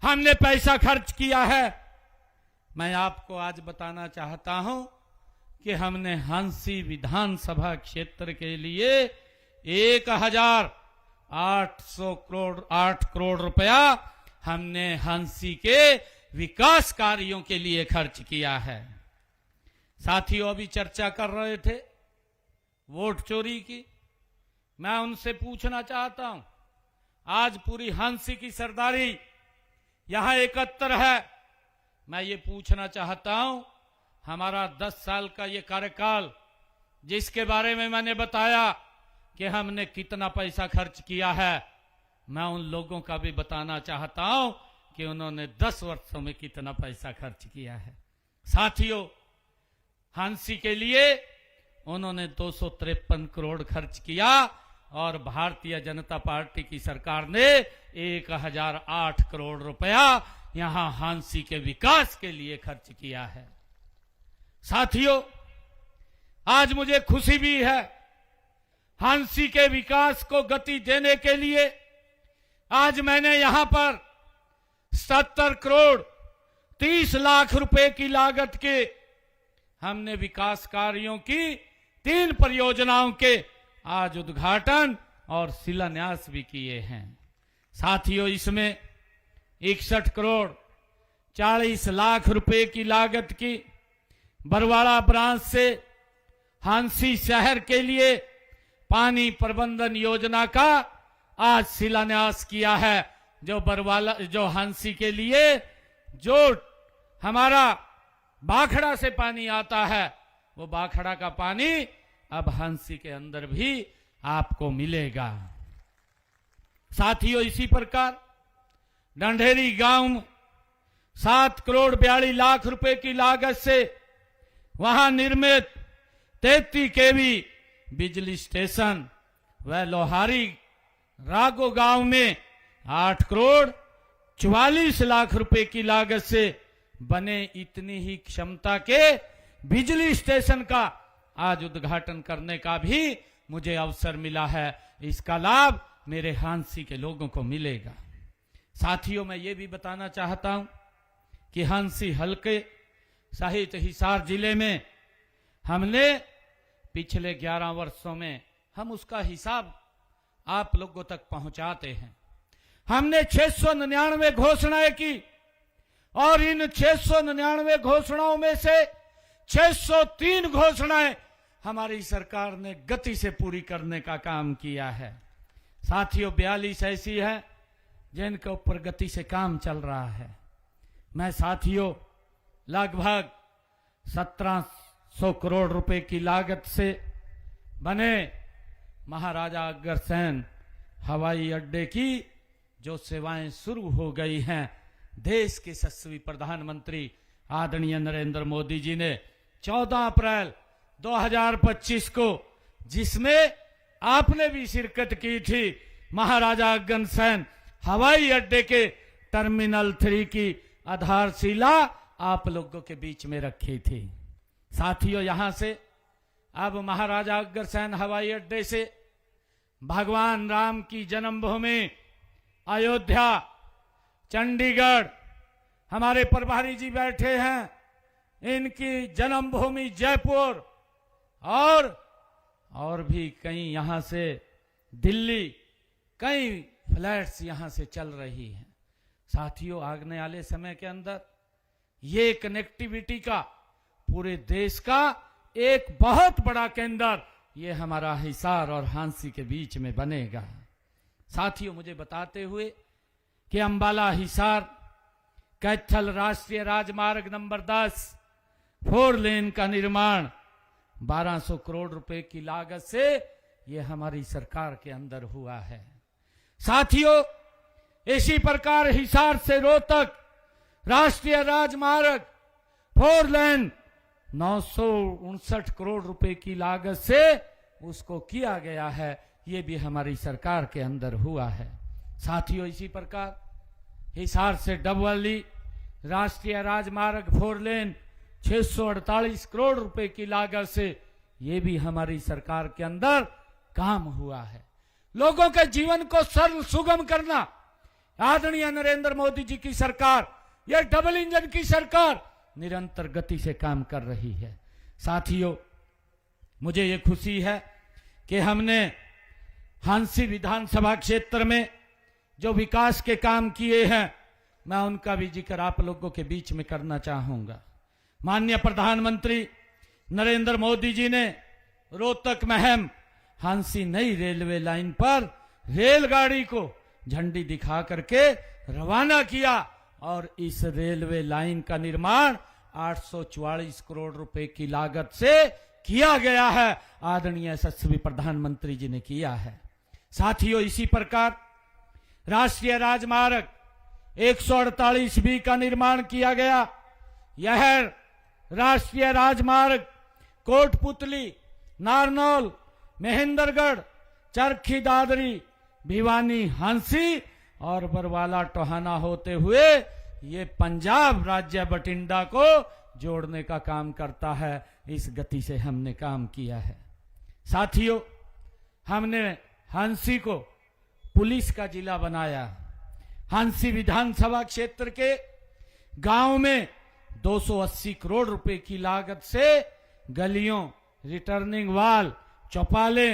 हमने पैसा खर्च किया है, मैं आपको आज बताना चाहता हूं कि हमने हांसी विधानसभा क्षेत्र के लिए 8 करोड़ रुपया हमने हांसी के विकास कार्यों के लिए खर्च किया है। साथियों, अभी चर्चा कर रहे थे वोट चोरी की। मैं उनसे पूछना चाहता हूं, आज पूरी हांसी की सरदारी यहां एकत्र है। मैं ये पूछना चाहता हूं, हमारा 10 साल का ये कार्यकाल जिसके बारे में मैंने बताया कि हमने कितना पैसा खर्च किया है, मैं उन लोगों का भी बताना चाहता हूं कि उन्होंने 10 वर्षों में कितना पैसा खर्च किया है। साथियों, हांसी के लिए उन्होंने 253 करोड़ खर्च किया और भारतीय जनता पार्टी की सरकार ने 1008 करोड़ रुपया यहां हांसी के विकास के लिए खर्च किया है। साथियों, आज मुझे खुशी भी है, हांसी के विकास को गति देने के लिए आज मैंने यहां पर 70 करोड़ 30 लाख रुपए की लागत के हमने विकास कार्यों की 3 परियोजनाओं के आज उद्घाटन और शिलान्यास भी किए हैं। साथियों, इसमें 61 करोड़ 40 लाख रुपए की लागत की बरवाड़ा ब्रांच से हांसी शहर के लिए पानी प्रबंधन योजना का आज शिलान्यास किया है। जो हांसी के लिए जो हमारा बाखड़ा से पानी आता है, वो बाखड़ा का पानी अब हांसी के अंदर भी आपको मिलेगा। साथियों, इसी प्रकार ढंढेरी गांव 7 करोड़ 42 लाख रुपए की लागत से वहां निर्मित 33 केवी बिजली स्टेशन व लोहारी रागो गांव में 8 करोड़ 44 लाख रुपए की लागत से बने इतनी ही क्षमता के बिजली स्टेशन का आज उद्घाटन करने का भी मुझे अवसर मिला है। इसका लाभ मेरे हांसी के लोगों को मिलेगा। साथियों, मैं ये भी बताना चाहता हूं कि हांसी हलके सहित हिसार जिले में हमने पिछले 11 वर्षों में हम उसका हिसाब आप लोगों तक पहुंचाते हैं। हमने 699 घोषणाएं की और इन 699 घोषणाओं में से 603 घोषणाएं हमारी सरकार ने गति से पूरी करने का काम किया है। साथियों, 42 ऐसी है जिनके ऊपर गति से काम चल रहा है। मैं साथियों लगभग 1700 करोड़ रुपए की लागत से बने महाराजा अग्रसेन हवाई अड्डे की जो सेवाएं शुरू हो गई हैं, देश के यशस्वी प्रधानमंत्री आदरणीय नरेंद्र मोदी जी ने 14 अप्रैल 2025 को, जिसमें आपने भी शिरकत की थी, महाराजा अग्रसेन हवाई अड्डे के टर्मिनल 3 की आधारशिला आप लोगों के बीच में रखी थी। साथियों, यहां से अब महाराजा अग्रसेन हवाई अड्डे से भगवान राम की जन्मभूमि अयोध्या, चंडीगढ़, हमारे प्रभारी जी बैठे हैं, इनकी जन्मभूमि जयपुर और भी कई यहां से दिल्ली, कई फ्लाइट्स यहां से चल रही हैं। साथियों, आने वाले समय के अंदर ये कनेक्टिविटी का पूरे देश का एक बहुत बड़ा केंद्र ये हमारा हिसार और हांसी के बीच में बनेगा। साथियों, मुझे बताते हुए कि अंबाला हिसार कैथल राष्ट्रीय राजमार्ग नंबर 10 4 लेन का निर्माण 1200 करोड़ रुपए की लागत से ये हमारी सरकार के अंदर हुआ है। साथियों, इसी प्रकार हिसार से रोहतक राष्ट्रीय राजमार्ग 4 लेन 959 करोड़ रुपए की लागत से उसको किया गया है, ये भी हमारी सरकार के अंदर हुआ है। साथियों, इसी प्रकार हिसार से डबवाली राष्ट्रीय राजमार्ग 4 लेन 648 करोड़ रुपए की लागत से ये भी हमारी सरकार के अंदर काम हुआ है। लोगों के जीवन को सरल सुगम करना आदरणीय नरेंद्र मोदी जी की सरकार, यह डबल इंजन की सरकार निरंतर गति से काम कर रही है। साथियों, मुझे ये खुशी है कि हमने हांसी विधानसभा क्षेत्र में जो विकास के काम किए हैं, मैं उनका भी जिक्र आप लोगों के बीच में करना चाहूंगा। माननीय प्रधानमंत्री नरेंद्र मोदी जी ने रोहतक महम हांसी नई रेलवे लाइन पर रेलगाड़ी को झंडी दिखा करके रवाना किया और इस रेलवे लाइन का निर्माण 844 करोड़ रुपए की लागत से किया गया है, आदरणीय यशस्वी प्रधानमंत्री जी ने किया है। साथियों, इसी प्रकार राष्ट्रीय राजमार्ग 148B का निर्माण किया गया। यह राष्ट्रीय राजमार्ग कोटपुतली, नारनौल, महेंद्रगढ़, चरखी दादरी, भिवानी, हांसी और बरवाला टोहाना होते हुए ये पंजाब राज्य बठिंडा को जोड़ने का काम करता है। इस गति से हमने काम किया है। साथियों, हमने हांसी को पुलिस का जिला बनाया। हांसी विधानसभा क्षेत्र के गांव में 280 करोड़ रुपए की लागत से गलियों, रिटर्निंग वॉल, चौपाले,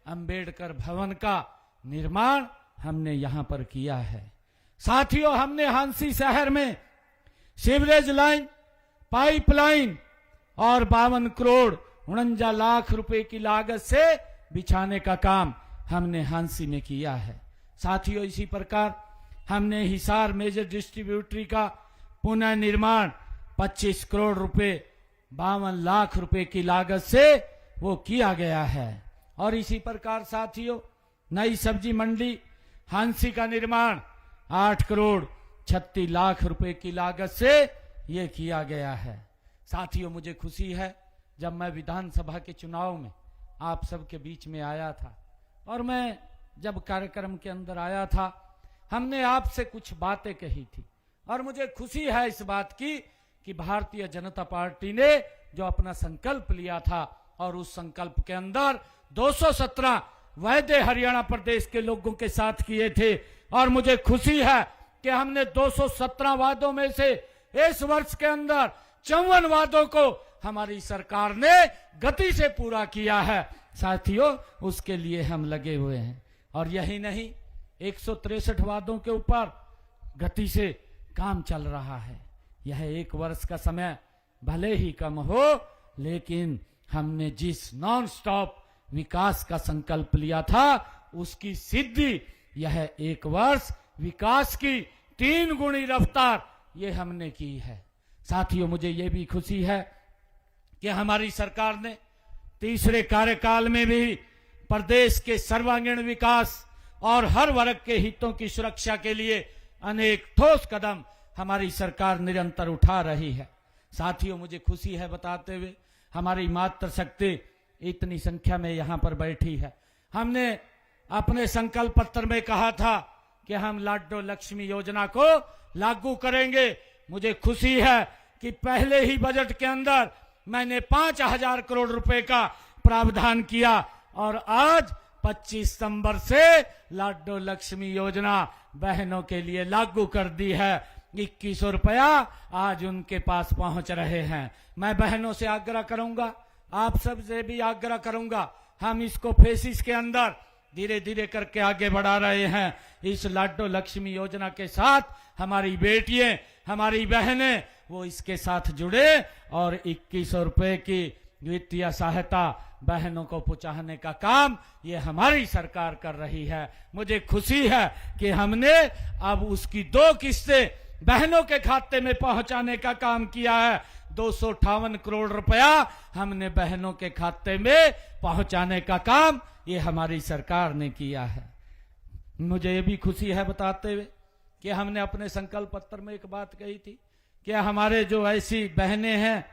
अंबेडकर भवन का निर्माण हमने यहां पर किया है। साथियों, हमने हांसी शहर में सीवरेज लाइन, पाइपलाइन और 52 करोड़ 49 लाख रुपए की लागत से बिछाने का काम हमने हांसी में किया है। साथियों, इसी प्रकार हमने हिसार मेजर डिस्ट्रीब्यूटरी का पुनः निर्माण 25 करोड़ रुपए 52 लाख रुपए की लागत से वो किया गया है। और इसी प्रकार साथियों, नई सब्जी मंडी हांसी का निर्माण 8 करोड़ 36 लाख रुपए की लागत से ये किया गया है। साथियों, मुझे खुशी है जब मैं विधानसभा के चुनाव में आप सबके बीच में आया था और मैं जब कार्यक्रम के अंदर आया था, हमने आपसे कुछ बातें कही थी और मुझे खुशी है इस बात की कि भारतीय जनता पार्टी ने जो अपना संकल्प लिया था और उस संकल्प के अंदर 217 वायदे हरियाणा प्रदेश के लोगों के साथ किए थे और मुझे खुशी है कि हमने 217 वादों में से इस वर्ष के अंदर 54 वादों को हमारी सरकार ने गति से पूरा किया है। साथियों, उसके लिए हम लगे हुए हैं और यही नहीं, 163 वादों के ऊपर गति से काम चल रहा है। यह एक वर्ष का समय भले ही कम हो, लेकिन हमने जिस नॉन स्टॉप विकास का संकल्प लिया था उसकी सिद्धि यह एक वर्ष विकास की 3 गुनी रफ्तार ये हमने की है। साथियों, मुझे ये भी खुशी है कि हमारी सरकार ने तीसरे कार्यकाल में भी प्रदेश के सर्वांगीण विकास और हर वर्ग के हितों की सुरक्षा के लिए अनेक ठोस कदम हमारी सरकार निरंतर उठा रही है। साथियों, मुझे खुशी है बताते हुए, हमारी मातृशक्ति इतनी संख्या में यहां पर बैठी है। हमने अपने संकल्प पत्र में कहा था कि हम लाडो लक्ष्मी योजना को लागू करेंगे। मुझे खुशी है कि पहले ही बजट के अंदर मैंने 5,000 करोड़ रुपए का प्रावधान किया और आज 25 सितंबर से लाडो लक्ष्मी योजना बहनों के लिए लागू कर दी है। 2100 रुपया आज उनके पास पहुंच रहे हैं। मैं बहनों से आग्रह करूंगा, आप सब से भी आग्रह करूंगा, हम इसको फेसिस के अंदर धीरे धीरे करके आगे बढ़ा रहे हैं। इस लाडो लक्ष्मी योजना के साथ हमारी बेटियां, हमारी बहनें वो इसके साथ जुड़े और 2100 रुपए की वित्तीय सहायता बहनों को पहुंचाने का काम ये हमारी सरकार कर रही है। मुझे खुशी है कि हमने अब उसकी 2 किस्तें बहनों के खाते में पहुंचाने का काम किया है। 258 करोड़ रुपया हमने बहनों के खाते में पहुंचाने का काम ये हमारी सरकार ने किया है। मुझे ये भी खुशी है बताते हुए कि हमने अपने संकल्प पत्र में एक बात कही थी कि हमारे जो ऐसी बहनें हैं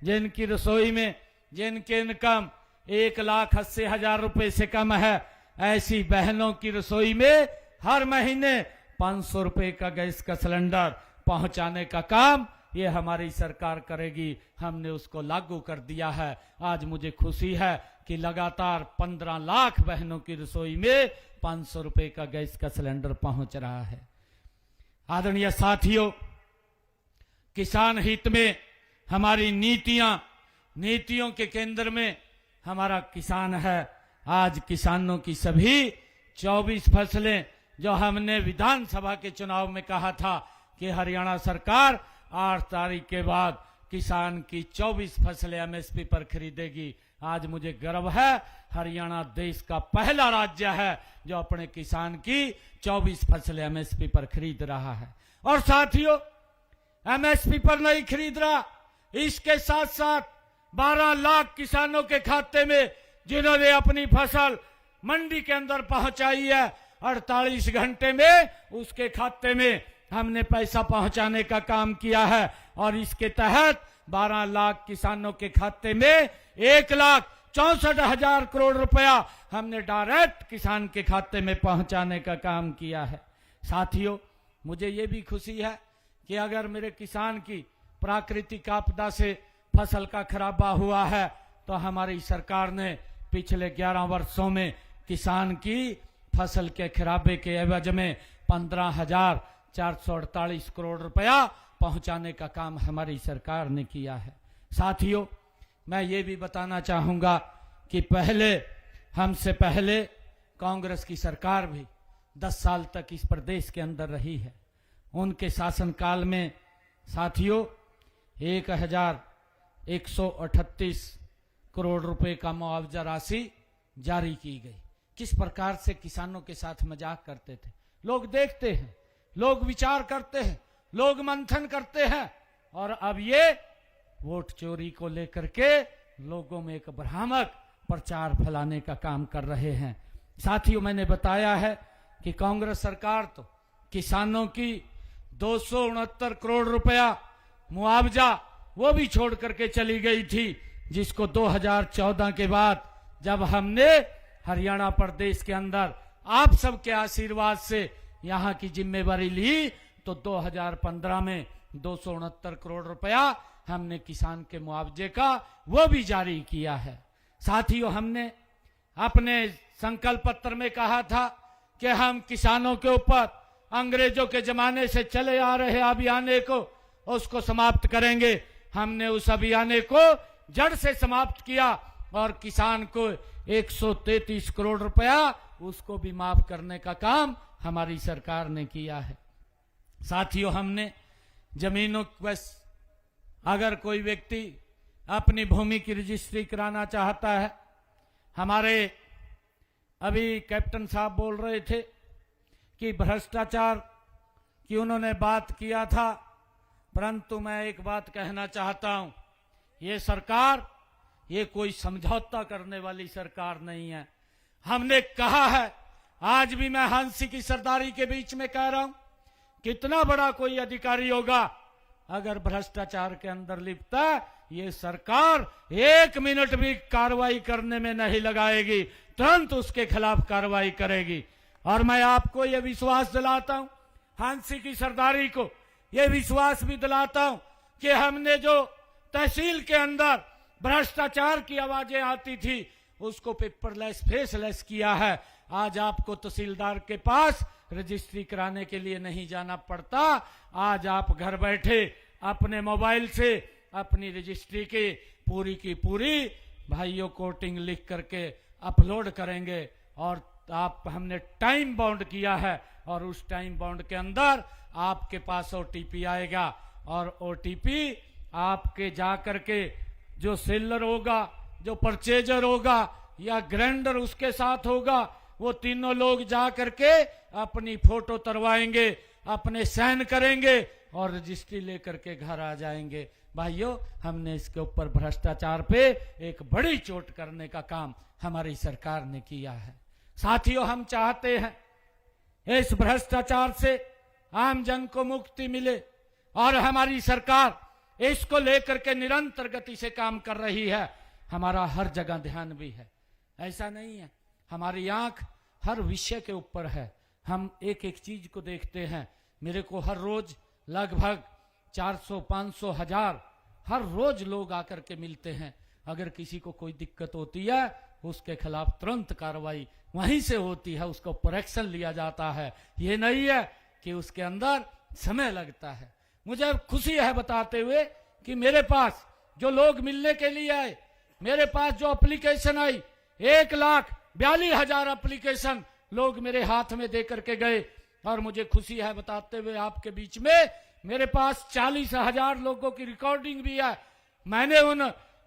जिनकी रसोई में जिनके इनकम 1,80,000 रुपए से कम है, ऐसी बहनों की रसोई में हर महीने 500 रुपए का गैस का सिलेंडर पहुंचाने का काम ये हमारी सरकार करेगी। हमने उसको लागू कर दिया है। आज मुझे खुशी है कि लगातार 15 लाख बहनों की रसोई में 500 रुपए का गैस का सिलेंडर पहुंच रहा है। आदरणीय साथियों, किसान हित में हमारी नीतियों के केंद्र में हमारा किसान है। आज किसानों की सभी 24 फसलें जो हमने विधानसभा के चुनाव में कहा था कि हरियाणा सरकार 8 तारीख के बाद किसान की 24 फसलें एमएसपी पर खरीदेगी। आज मुझे गर्व है, हरियाणा देश का पहला राज्य है जो अपने किसान की 24 फसलें एमएसपी पर खरीद रहा है। और साथियों, एमएसपी पर नहीं खरीद रहा, इसके साथ साथ 12 लाख किसानों के खाते में जिन्होंने अपनी फसल मंडी के अंदर पहुंचाई है, 48 घंटे में उसके खाते में हमने पैसा पहुंचाने का काम किया है। और इसके तहत 12 लाख किसानों के खाते में 1,64,000 करोड़ रुपया हमने डायरेक्ट किसान के खाते में पहुंचाने का काम किया है। साथियों, मुझे ये भी खुशी है कि अगर मेरे किसान की प्राकृतिक आपदा से फसल का खराबा हुआ है तो हमारी सरकार ने पिछले 11 वर्षों में किसान की फसल के खराबे के एवज में 15,448 करोड़ रुपया पहुंचाने का काम हमारी सरकार ने किया है। साथियों, मैं ये भी बताना चाहूंगा कि हमसे पहले कांग्रेस की सरकार भी 10 साल तक इस प्रदेश के अंदर रही है। उनके शासनकाल में साथियों 1,138 करोड़ रुपए का मुआवजा राशि जारी की गई। किस प्रकार से किसानों के साथ मजाक करते थे। लोग देखते हैं, लोग विचार करते हैं, लोग मंथन करते हैं और अब ये वोट चोरी को लेकर के लोगों में एक भ्रामक प्रचार फैलाने का काम कर रहे हैं। साथियों, मैंने बताया है कि कांग्रेस सरकार तो किसानों की 269 करोड़ रुपया मुआवजा वो भी छोड़ करके चली गई थी, जिसको 2014 के बाद जब हमने हरियाणा प्रदेश के अंदर आप सबके आशीर्वाद से यहां की जिम्मेवारी ली तो 2015 में 269 करोड़ रुपया हमने किसान के मुआवजे का वो भी जारी किया है। साथियों, हमने अपने संकल्प पत्र में कहा था कि हम किसानों के ऊपर अंग्रेजों के जमाने से चले आ रहे अभियान को उसको समाप्त करेंगे। हमने उस अभियान को जड़ से समाप्त किया और किसान को 133 करोड़ रुपया उसको भी माफ करने का काम हमारी सरकार ने किया है। साथियों, हमने जमीनों बस अगर कोई व्यक्ति अपनी भूमि की रजिस्ट्री कराना चाहता है, हमारे अभी कैप्टन साहब बोल रहे थे कि भ्रष्टाचार की उन्होंने बात किया था, परंतु मैं एक बात कहना चाहता हूं, ये सरकार ये कोई समझौता करने वाली सरकार नहीं है। हमने कहा है, आज भी मैं हांसी की सरदारी के बीच में कह रहा हूं, कितना बड़ा कोई अधिकारी होगा अगर भ्रष्टाचार के अंदर लिपटा, ये सरकार 1 मिनट भी कार्रवाई करने में नहीं लगाएगी, तुरंत उसके खिलाफ कार्रवाई करेगी। और मैं आपको ये विश्वास दिलाता हूं, हांसी की सरदारी को ये विश्वास भी दिलाता हूं कि हमने जो तहसील के अंदर भ्रष्टाचार की आवाजें आती थी उसको पेपरलेस फेसलेस किया है। आज आपको तहसीलदार के पास रजिस्ट्री कराने के लिए नहीं जाना पड़ता। आज आप घर बैठे अपने मोबाइल से अपनी रजिस्ट्री की पूरी भाइयों कोटिंग लिख करके अपलोड करेंगे और आप हमने टाइम बाउंड किया है और उस टाइम बाउंड के अंदर आपके पास ओटीपी आएगा और ओटीपी आपके जा करके जो सेलर होगा, जो परचेजर होगा या ग्राइंडर उसके साथ होगा, वो तीनों लोग जा करके अपनी फोटो तरवाएंगे, अपने साइन करेंगे और रजिस्ट्री लेकर के घर आ जाएंगे। भाइयों, हमने इसके ऊपर भ्रष्टाचार पे एक बड़ी चोट करने का काम हमारी सरकार ने किया है। साथियों, हम चाहते हैं इस भ्रष्टाचार से आम जन को मुक्ति मिले और हमारी सरकार इसको लेकर के निरंतर गति से काम कर रही है। हमारा हर जगह ध्यान भी है, ऐसा नहीं है, हमारी आंख हर विषय के ऊपर है। हम एक एक चीज को देखते हैं। मेरे को हर रोज लगभग 400, 500, 1000 हर रोज लोग आकर के मिलते हैं। अगर किसी को कोई दिक्कत होती है उसके खिलाफ तुरंत कार्रवाई वहीं से होती है, उसका ऊपर एक्शन लिया जाता है। ये नहीं है कि उसके अंदर समय लगता है। मुझे खुशी है बताते हुए कि मेरे पास जो लोग मिलने के लिए आए, मेरे पास जो एप्लीकेशन आई, 1,42,000 एप्लीकेशन लोग मेरे हाथ में दे करके गए। और मुझे खुशी है बताते हुए आपके बीच में मेरे पास 40,000 लोगों की रिकॉर्डिंग भी है। मैंने उन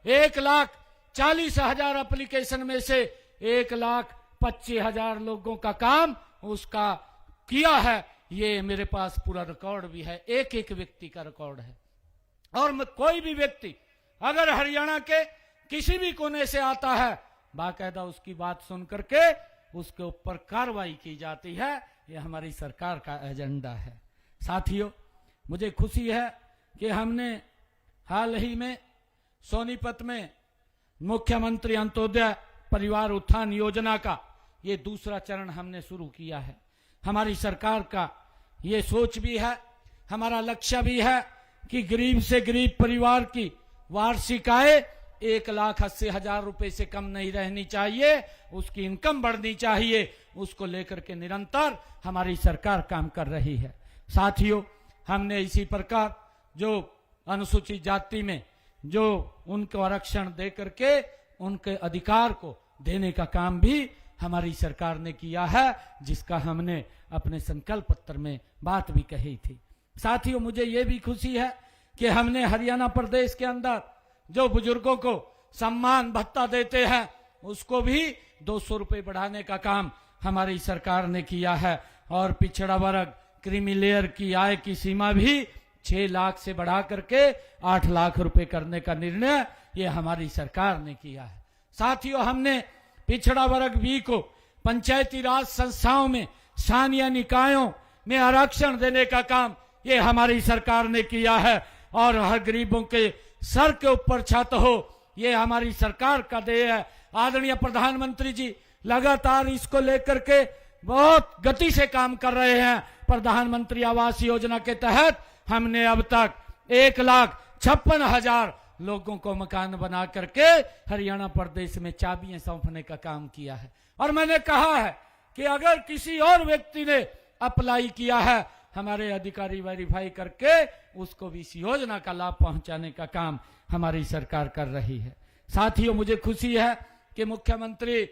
1,40,000 एप्लीकेशन में से 1,25,000 लोगों का काम उसका किया है। ये मेरे पास पूरा रिकॉर्ड भी है, एक एक व्यक्ति का रिकॉर्ड है। और कोई भी व्यक्ति अगर हरियाणा के किसी भी कोने से आता है, बाकायदा उसकी बात सुन करके उसके ऊपर कार्रवाई की जाती है। ये हमारी सरकार का एजेंडा है। साथियों, मुझे खुशी है कि हमने हाल ही में सोनीपत में मुख्यमंत्री अंत्योदय परिवार उत्थान योजना का ये दूसरा चरण हमने शुरू किया है। हमारी सरकार का ये सोच भी है, हमारा लक्ष्य भी है कि गरीब से गरीब परिवार की वार्षिक आय 1,80,000 रुपए से कम नहीं रहनी चाहिए, उसकी इनकम बढ़नी चाहिए। उसको लेकर के निरंतर हमारी सरकार काम कर रही है। साथियों, हमने इसी प्रकार जो अनुसूचित जाति में जो उनको आरक्षण दे करके उनके अधिकार को देने का काम भी हमारी सरकार ने किया है, जिसका हमने अपने संकल्प पत्र में बात भी कही थी। साथियों, मुझे ये भी खुशी है कि हमने हरियाणा प्रदेश के अंदर जो बुजुर्गों को सम्मान भत्ता देते हैं उसको भी 200 रुपए बढ़ाने का काम हमारी सरकार ने किया है। और पिछड़ा वर्ग क्रीमी लेयर की आय की सीमा भी 6 लाख से बढ़ा करके 8 लाख रुपए करने का निर्णय ये हमारी सरकार ने किया है। साथियों, हमने पिछड़ा वर्ग भी को पंचायती राज संस्थाओं में, स्थानीय निकायों में आरक्षण देने का काम ये हमारी सरकार ने किया है। और हर गरीबों के सर के ऊपर छत हो, ये हमारी सरकार का देय है। आदरणीय प्रधानमंत्री जी लगातार इसको लेकर के बहुत गति से काम कर रहे हैं। प्रधानमंत्री आवास योजना के तहत हमने अब तक 1,56,000 लोगों को मकान बना करके हरियाणा प्रदेश में चाबियां सौंपने का काम किया है। और मैंने कहा है कि अगर किसी और व्यक्ति ने अप्लाई किया है, हमारे अधिकारी वेरीफाई करके उसको भी इस योजना का लाभ पहुंचाने का काम हमारी सरकार कर रही है। साथियों, मुझे खुशी है कि मुख्यमंत्री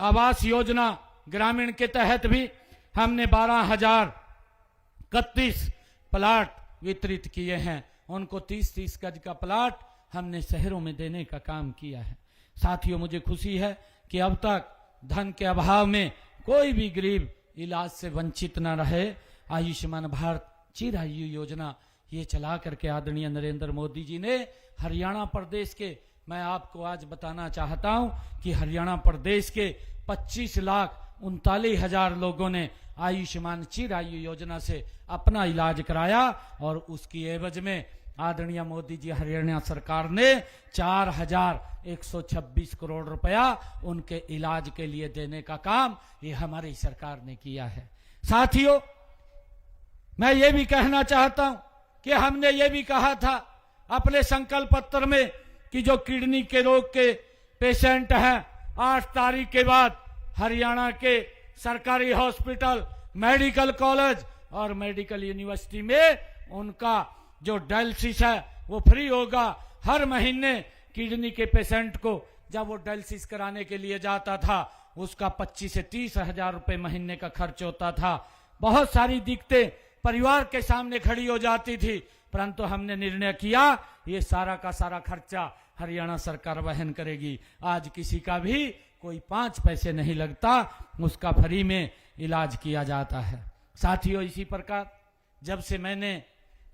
आवास योजना ग्रामीण के तहत भी हमने 12,031 प्लाट वितरित किए हैं। उनको 30-30 गज का प्लाट हमने शहरों में देने का काम किया है। साथियों, मुझे खुशी है कि अब तक धन के अभाव में कोई भी गरीब इलाज से वंचित न रहे। आयुष्मान भारत चिरायु योजना ये चला करके आदरणीय नरेंद्र मोदी जी ने हरियाणा प्रदेश के, मैं आपको आज बताना चाहता हूं कि हरियाणा प्रदेश के 25,39,000 लोगों ने आयुष्मान चिरायु योजना से अपना इलाज कराया और उसकी एवज में आदरणीय मोदी जी हरियाणा सरकार ने 4,126 करोड़ रुपया उनके इलाज के लिए देने का काम ये हमारी सरकार ने किया है। साथियों, मैं ये भी कहना चाहता हूं कि हमने ये भी कहा था अपने संकल्प पत्र में कि जो किडनी के रोग के पेशेंट हैं 8 तारीख के बाद हरियाणा के सरकारी हॉस्पिटल, मेडिकल कॉलेज और मेडिकल यूनिवर्सिटी में उनका जो डायलिसिस है वो फ्री होगा। हर महीने किडनी के पेशेंट को जब वो डायलिसिस कराने के लिए जाता था उसका 25 से 30 हजार रुपए महीने का खर्च होता था। बहुत सारी दिक्कतें परिवार के सामने खड़ी हो जाती थी, परंतु हमने निर्णय किया ये सारा का सारा खर्चा हरियाणा सरकार वहन करेगी। आज किसी का भी कोई 5 पैसे नहीं लगता, उसका फ्री में इलाज किया जाता है। साथियों, इसी प्रकार जब से मैंने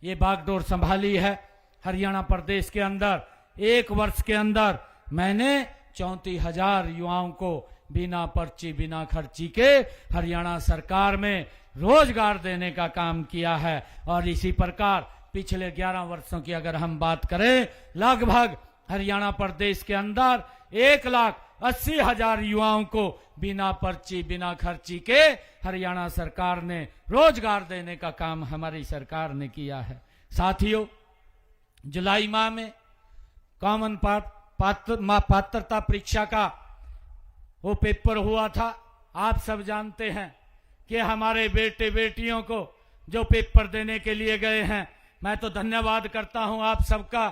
ये बागडोर संभाली है हरियाणा प्रदेश के अंदर, 1 वर्ष के अंदर मैंने 34,000 युवाओं को बिना पर्ची बिना खर्ची के हरियाणा सरकार में रोजगार देने का काम किया है। और इसी प्रकार पिछले 11 वर्षों की अगर हम बात करें, लगभग हरियाणा प्रदेश के अंदर 1,80,000 युवाओं को बिना पर्ची बिना खर्ची के हरियाणा सरकार ने रोजगार देने का काम हमारी सरकार ने किया है। साथियों, जुलाई माह में कॉमन पात्रता परीक्षा का वो पेपर हुआ था। आप सब जानते हैं कि हमारे बेटे बेटियों को जो पेपर देने के लिए गए हैं, मैं तो धन्यवाद करता हूं आप सबका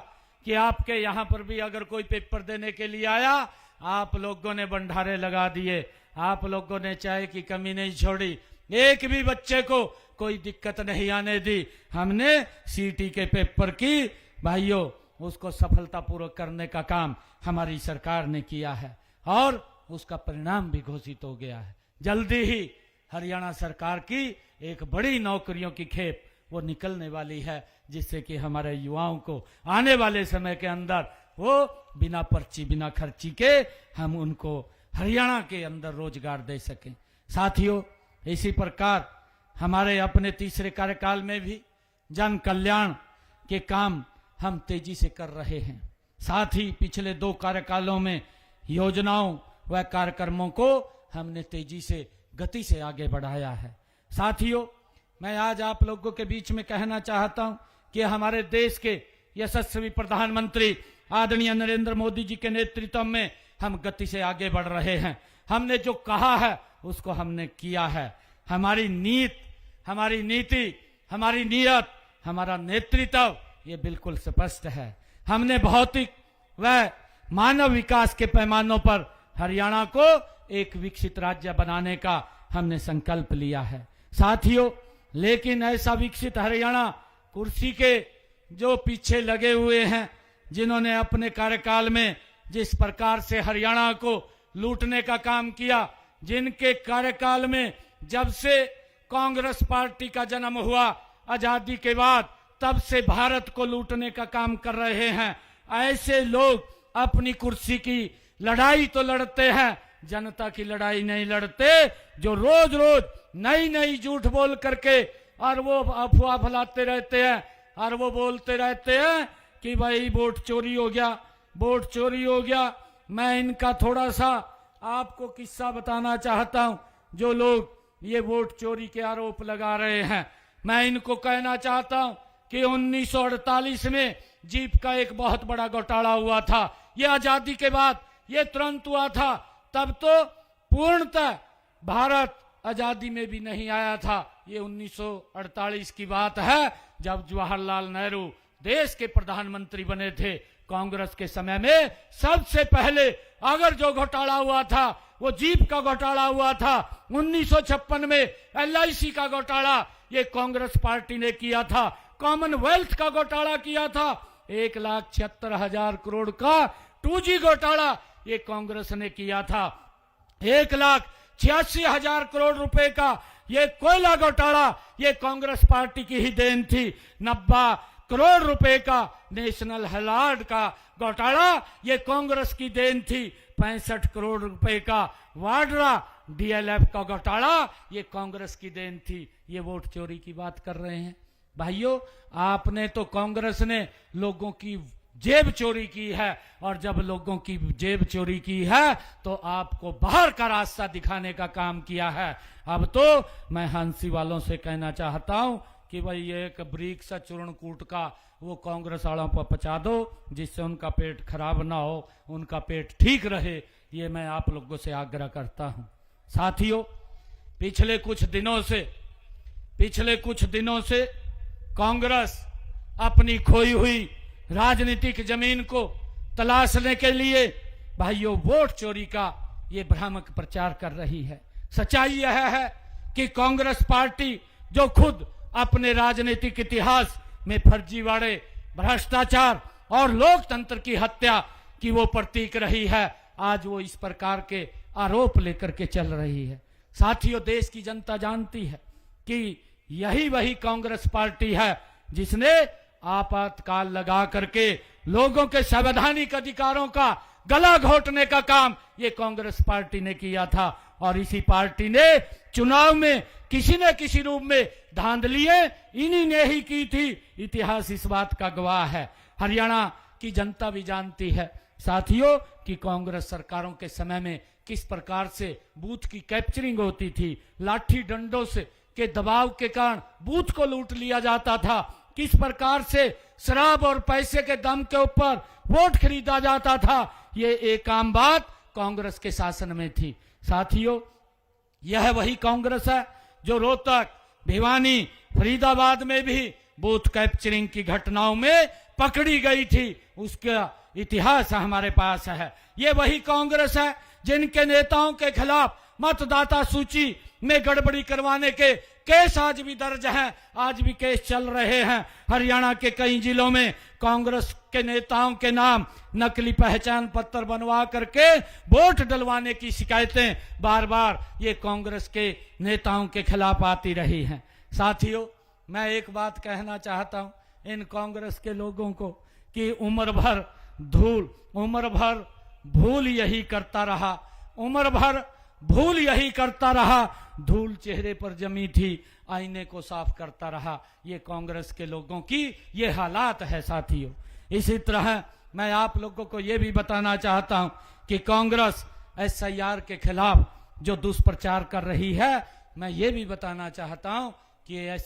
कि आपके यहां पर भी अगर कोई पेपर देने के लिए आया, आप लोगों ने भंडारे लगा दिए, आप लोगों ने चाय की कमी नहीं छोड़ी, एक भी बच्चे को कोई दिक्कत नहीं आने दी। हमने सीटी के पेपर की भाइयों उसको सफलतापूर्वक करने का काम हमारी सरकार ने किया है और उसका परिणाम भी घोषित हो गया है। जल्दी ही हरियाणा सरकार की एक बड़ी नौकरियों की खेप वो निकलने वाली है, जिससे कि हमारे युवाओं को आने वाले समय के अंदर वो बिना पर्ची बिना खर्ची के हम उनको हरियाणा के अंदर रोजगार दे सकें। साथियों, इसी प्रकार हमारे अपने तीसरे कार्यकाल में भी जन कल्याण के काम हम तेजी से कर रहे हैं। साथ ही पिछले 2 कार्यकालों में योजनाओं व कार्यक्रमों को हमने तेजी से गति से आगे बढ़ाया है। साथियों, मैं आज आप लोगों के बीच में कहना चाहता हूं कि हमारे देश के यशस्वी प्रधानमंत्री आदरणीय नरेंद्र मोदी जी के नेतृत्व में हम गति से आगे बढ़ रहे हैं। हमने जो कहा है उसको हमने किया है। हमारी नीति, हमारी नीयत, हमारा नेतृत्व ये बिल्कुल स्पष्ट है। हमने भौतिक व मानव विकास के पैमानों पर हरियाणा को एक विकसित राज्य बनाने का हमने संकल्प लिया है। साथियों, लेकिन ऐसा विकसित हरियाणा कुर्सी के जो पीछे लगे हुए हैं, जिन्होंने अपने कार्यकाल में जिस प्रकार से हरियाणा को लूटने का काम किया, जिनके कार्यकाल में जब से कांग्रेस पार्टी का जन्म हुआ आजादी के बाद, तब से भारत को लूटने का काम कर रहे हैं, ऐसे लोग अपनी कुर्सी की लड़ाई तो लड़ते हैं, जनता की लड़ाई नहीं लड़ते। जो रोज रोज नई नई झूठ बोल करके और वो अफवाह फैलाते रहते हैं और वो बोलते रहते हैं कि भाई वोट चोरी हो गया, वोट चोरी हो गया। मैं इनका थोड़ा सा आपको किस्सा बताना चाहता हूं। जो लोग ये वोट चोरी के आरोप लगा रहे हैं, मैं इनको कहना चाहता हूं कि 1948 में जीप का एक बहुत बड़ा घोटाला हुआ था। ये आजादी के बाद ये तुरंत हुआ था, तब तो पूर्णतः भारत आजादी में भी नहीं आया था। ये 1948 की बात है, जब जवाहरलाल नेहरू देश के प्रधानमंत्री बने थे। कांग्रेस के समय में सबसे पहले अगर जो घोटाला हुआ था वो जीप का घोटाला हुआ था। 1956 में LIC का घोटाला ये कांग्रेस पार्टी ने किया था। कॉमनवेल्थ का घोटाला किया था। 1,76,000 करोड़ का 2G घोटाला ये कांग्रेस ने किया था। 1,86,000 करोड़ रुपए का ये कोयला घोटाला ये कांग्रेस पार्टी की ही देन थी। 90 करोड़ रुपए का नेशनल हेराल्ड का घोटाला ये कांग्रेस की देन थी। 65 करोड़ रुपए का वाड्रा DLF का घोटाला ये कांग्रेस की देन थी। ये वोट चोरी की बात कर रहे हैं। भाइयों, आपने तो कांग्रेस ने लोगों की जेब चोरी की है, और जब लोगों की जेब चोरी की है तो आपको बाहर का रास्ता दिखाने का काम किया है। अब तो मैं हंसी वालों से कहना चाहता हूं कि भाई ये एक ब्रिक्स चूर्णकूट का वो कांग्रेस वालों पर पचा दो, जिससे उनका पेट खराब ना हो, उनका पेट ठीक रहे। ये मैं आप लोगों से आग्रह करता हूं। साथियों, पिछले कुछ दिनों से कांग्रेस अपनी खोई हुई राजनीतिक जमीन को तलाशने के लिए भाइयों वोट चोरी का ये भ्रामक प्रचार कर रही है। सच्चाई यह है कि कांग्रेस पार्टी जो खुद अपने राजनीतिक इतिहास में फर्जीवाड़े, भ्रष्टाचार और लोकतंत्र की हत्या की वो प्रतीक रही है, आज वो इस प्रकार के आरोप लेकर के चल रही है। साथियों, देश की जनता जानती है कि यही वही कांग्रेस पार्टी है जिसने आपातकाल लगा करके लोगों के संवैधानिक अधिकारों का गला घोटने का काम ये कांग्रेस पार्टी ने किया था। और इसी पार्टी ने चुनाव में किसी न किसी रूप में धांधलियां इन्हीं ने ही की थी। इतिहास इस बात का गवाह है। हरियाणा की जनता भी जानती है साथियों कि कांग्रेस सरकारों के समय में किस प्रकार से बूथ की कैप्चरिंग होती थी, लाठी डंडों से के दबाव के कारण बूथ को लूट लिया जाता था, किस प्रकार से शराब और पैसे के दम के ऊपर वोट खरीदा जाता था। ये एक आम बात कांग्रेस के शासन में थी। साथियों, यह वही कांग्रेस है जो रोहतक, भिवानी, फरीदाबाद में भी बूथ कैप्चरिंग की घटनाओं में पकड़ी गई थी। उसका इतिहास हमारे पास है। ये वही कांग्रेस है जिनके नेताओं के खिलाफ मतदाता सूची में गड़बड़ी करवाने के केस आज भी दर्ज हैं, आज भी केस चल रहे हैं। हरियाणा के कई जिलों में कांग्रेस के नेताओं के नाम नकली पहचान पत्र बनवा करके वोट डलवाने की शिकायतें बार बार ये कांग्रेस के नेताओं के खिलाफ आती रही हैं। साथियों, मैं एक बात कहना चाहता हूं इन कांग्रेस के लोगों को कि उम्र भर भूल यही करता रहा, उम्र भर भूल यही करता रहा, धूल चेहरे पर जमी थी, आईने को साफ करता रहा। ये कांग्रेस के लोगों की ये हालात है साथियों। इसी तरह मैं आप लोगों को ये भी बताना चाहता हूं कि कांग्रेस SIR के खिलाफ जो दुष्प्रचार कर रही है, मैं ये भी बताना चाहता हूं कि ये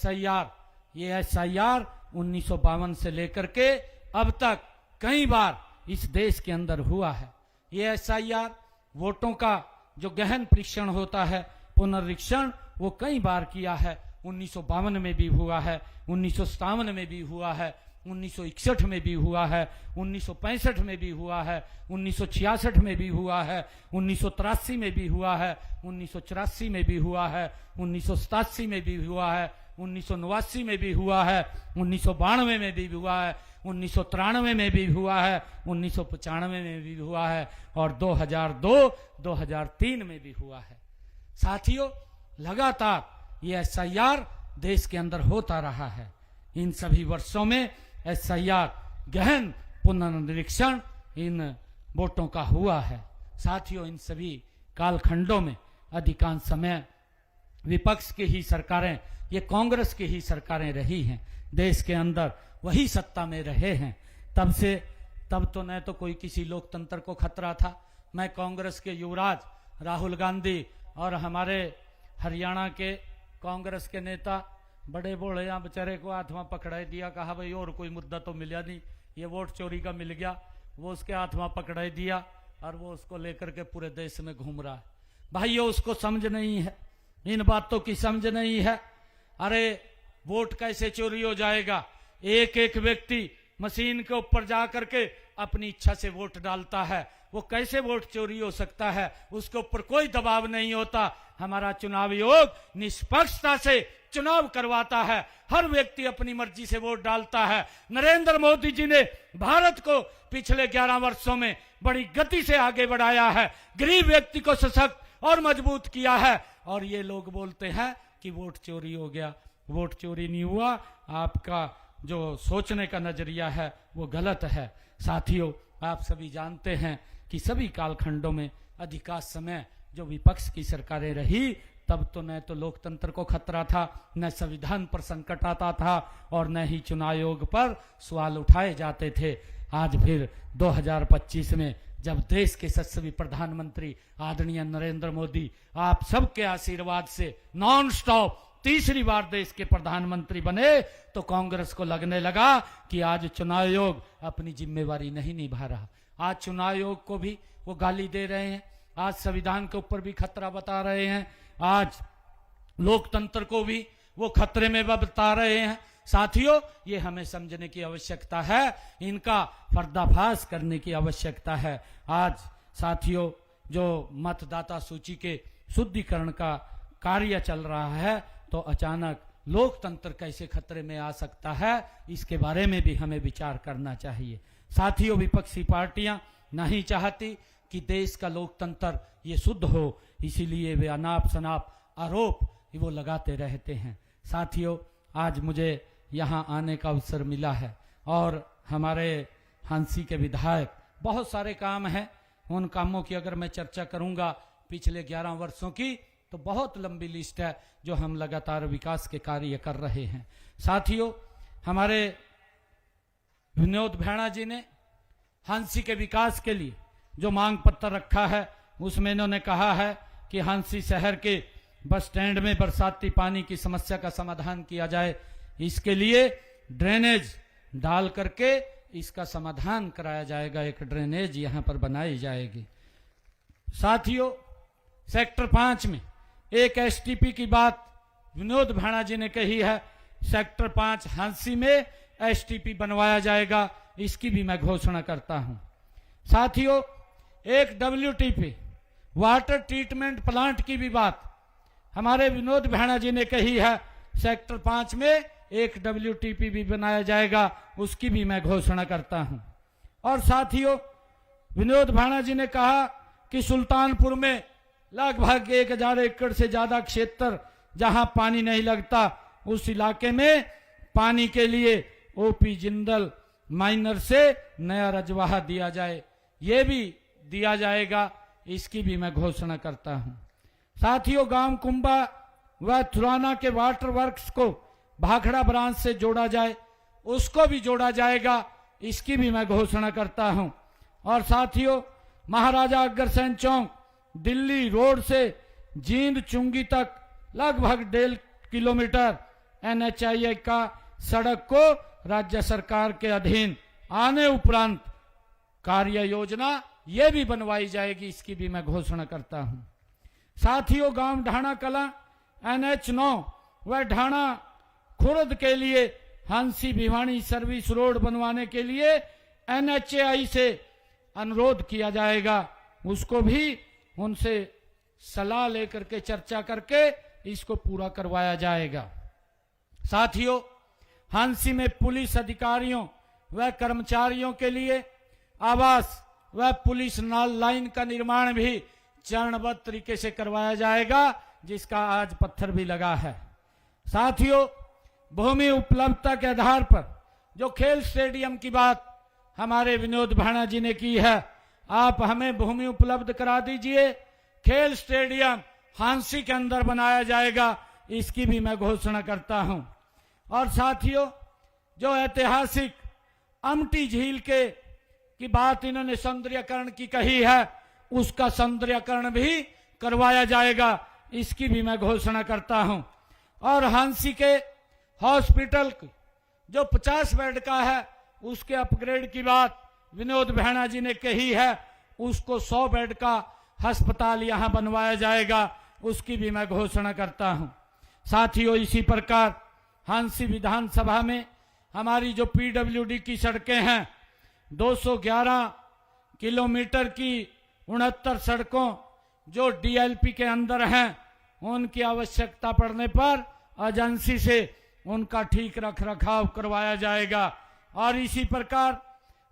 SIR 1952 से लेकर के अब तक कई बार इस देश के अंदर हुआ है। ये SIR वोटों का जो गहन परीक्षण होता है, पुनरीक्षण, वो कई बार किया है। 1952 में भी हुआ है, 1957 में भी हुआ है, 1961 में भी हुआ है, 1965 में भी हुआ है, 1966 में भी हुआ है, 1983 में भी हुआ है, 1984 में भी हुआ है, 1987 में भी हुआ है, 1989 में भी हुआ है, 1992 में भी हुआ है, 1993 में भी हुआ है, 1995 में भी हुआ है और 2002-2003 में भी हुआ है। साथियों, लगातार ये SIR देश के अंदर होता रहा है। इन सभी वर्षों में SIR गहन पुनर्निरीक्षण इन वोटों का हुआ है। साथियों, इन सभी कालखंडों में अधिकांश समय विपक्ष की ही सरकारें, ये कांग्रेस की ही सरकारें रही हैं, देश के अंदर वही सत्ता में रहे हैं। तब तो न तो कोई किसी लोकतंत्र को खतरा था। मैं कांग्रेस के युवराज राहुल गांधी और हमारे हरियाणा के कांग्रेस के नेता बड़े बोले यहाँ बेचारे को हाथ में पकड़ा दिया, कहा भाई और कोई मुद्दा तो मिला नहीं, ये वोट चोरी का मिल गया, वो उसके हाथ में पकड़ा दिया और वो उसको लेकर के पूरे देश में घूम रहा है। भाइयों, उसको समझ नहीं है, इन बातों की समझ नहीं है। अरे वोट कैसे चोरी हो जाएगा? एक एक व्यक्ति मशीन के ऊपर जा करके अपनी इच्छा से वोट डालता है, वो कैसे वोट चोरी हो सकता है? उसके ऊपर कोई दबाव नहीं होता। हमारा चुनाव आयोग निष्पक्षता से चुनाव करवाता है, हर व्यक्ति अपनी मर्जी से वोट डालता है। नरेंद्र मोदी जी ने भारत को पिछले 11 वर्षों में बड़ी गति से आगे बढ़ाया है, गरीब व्यक्ति को सशक्त और मजबूत किया है। और ये लोग बोलते हैं कि वोट चोरी हो गया। वोट चोरी नहीं हुआ, आपका जो सोचने का नजरिया है वो गलत है। साथियों, आप सभी जानते हैं कि सभी कालखंडों में अधिकांश समय जो विपक्ष की सरकारें रही, तब तो न तो लोकतंत्र को खतरा था, न संविधान पर संकट आता था और न ही चुनाव आयोग पर सवाल उठाए जाते थे। आज फिर 2025 में जब देश के यशस्वी प्रधानमंत्री आदरणीय नरेंद्र मोदी आप सबके आशीर्वाद से नॉन स्टॉप तीसरी बार देश के प्रधानमंत्री बने, तो कांग्रेस को लगने लगा कि आज चुनाव आयोग अपनी जिम्मेवारी नहीं निभा रहा। आज चुनाव आयोग को भी वो गाली दे रहे हैं, आज संविधान के ऊपर भी खतरा बता रहे हैं, आज लोकतंत्र को भी वो खतरे में बता रहे हैं। साथियों, ये हमें समझने की आवश्यकता है, इनका पर्दाफाश करने की आवश्यकता है। आज साथियों, जो मतदाता सूची के शुद्धिकरण का कार्य चल रहा है, तो अचानक लोकतंत्र कैसे खतरे में आ सकता है, इसके बारे में भी हमें विचार करना चाहिए। साथियों, विपक्षी पार्टियां नहीं चाहती कि देश का लोकतंत्र ये शुद्ध हो, इसीलिए वे अनाप शनाप आरोप वो लगाते रहते हैं। साथियों, आज मुझे यहाँ आने का अवसर मिला है और हमारे हांसी के विधायक, बहुत सारे काम हैं, उन कामों की अगर मैं चर्चा करूंगा पिछले 11 वर्षों की, तो बहुत लंबी लिस्ट है जो हम लगातार विकास के कार्य कर रहे हैं। साथियों, हमारे विनोद भैणा जी ने हांसी के विकास के लिए जो मांग पत्र रखा है, उसमें इन्होंने कहा है कि हांसी शहर के बस स्टैंड में बरसाती पानी की समस्या का समाधान किया जाए, इसके लिए ड्रेनेज डाल करके इसका समाधान कराया जाएगा, एक ड्रेनेज यहां पर बनाई जाएगी। साथियों, सेक्टर 5 में एक एसटीपी की बात विनोद भैणा जी ने कही है, सेक्टर 5 हांसी में एसटीपी बनवाया जाएगा, इसकी भी मैं घोषणा करता हूं। साथियों, एक WTP वाटर ट्रीटमेंट प्लांट की भी बात हमारे विनोद भैणा जी ने कही है, सेक्टर 5 में एक WTP भी बनाया जाएगा, उसकी भी मैं घोषणा करता हूं। और साथियों, विनोद भैणा जी ने कहा कि सुल्तानपुर में लगभग 1000 एकड़ से ज्यादा क्षेत्र जहां पानी नहीं लगता, उस इलाके में पानी के लिए OP जिंदल माइनर से नया रजवाहा दिया जाए, ये भी दिया जाएगा, इसकी भी मैं घोषणा करता हूं। साथियों, गांव कुंबा व थुराना के वाटर वर्क्स को भाखड़ा ब्रांच से जोड़ा जाए, उसको भी जोड़ा जाएगा, इसकी भी मैं घोषणा करता हूं। और साथियों, महाराजा अग्रसेन चौक दिल्ली रोड से जींद चुंगी तक लगभग 1.5 किलोमीटर NHAI का सड़क को राज्य सरकार के अधीन आने उपरांत कार्य योजना ये भी बनवाई जाएगी, इसकी भी मैं घोषणा करता हूं। साथियों, गांव ढाणा कला NH9 व ढाणा खुर्द के लिए हांसी भिवानी सर्विस रोड बनवाने के लिए NHAI से अनुरोध किया जाएगा, उसको भी उनसे सलाह लेकर के चर्चा करके इसको पूरा करवाया जाएगा। साथियों, हांसी में पुलिस अधिकारियों व कर्मचारियों के लिए आवास व पुलिस लाइन का निर्माण भी चरणबद्ध तरीके से करवाया जाएगा, जिसका आज पत्थर भी लगा है। साथियों, भूमि उपलब्धता के आधार पर जो खेल स्टेडियम की बात हमारे विनोद भैणा जी ने की है, आप हमें भूमि उपलब्ध करा दीजिए, खेल स्टेडियम हांसी के अंदर बनाया जाएगा, इसकी भी मैं घोषणा करता हूं। और साथियों, जो ऐतिहासिक अमटी झील की बात इन्होंने सौंदर्यकरण की कही है, उसका सौंदर्यकरण भी करवाया जाएगा, इसकी भी मैं घोषणा करता हूं। और हांसी के हॉस्पिटल जो 50 बेड का है, उसके अपग्रेड की बात विनोद भैणा जी ने कही है, उसको 100 बेड का अस्पताल यहां बनवाया जाएगा, उसकी भी मैं घोषणा करता हूं। साथियों, इसी प्रकार हांसी विधानसभा में हमारी जो पीडब्ल्यूडी की सड़कें हैं, 211 किलोमीटर की 69 सड़कों जो डीएलपी के अंदर हैं, उनकी आवश्यकता पड़ने पर एजेंसी से उनका ठीक रख रखाव करवाया जाएगा। और इसी प्रकार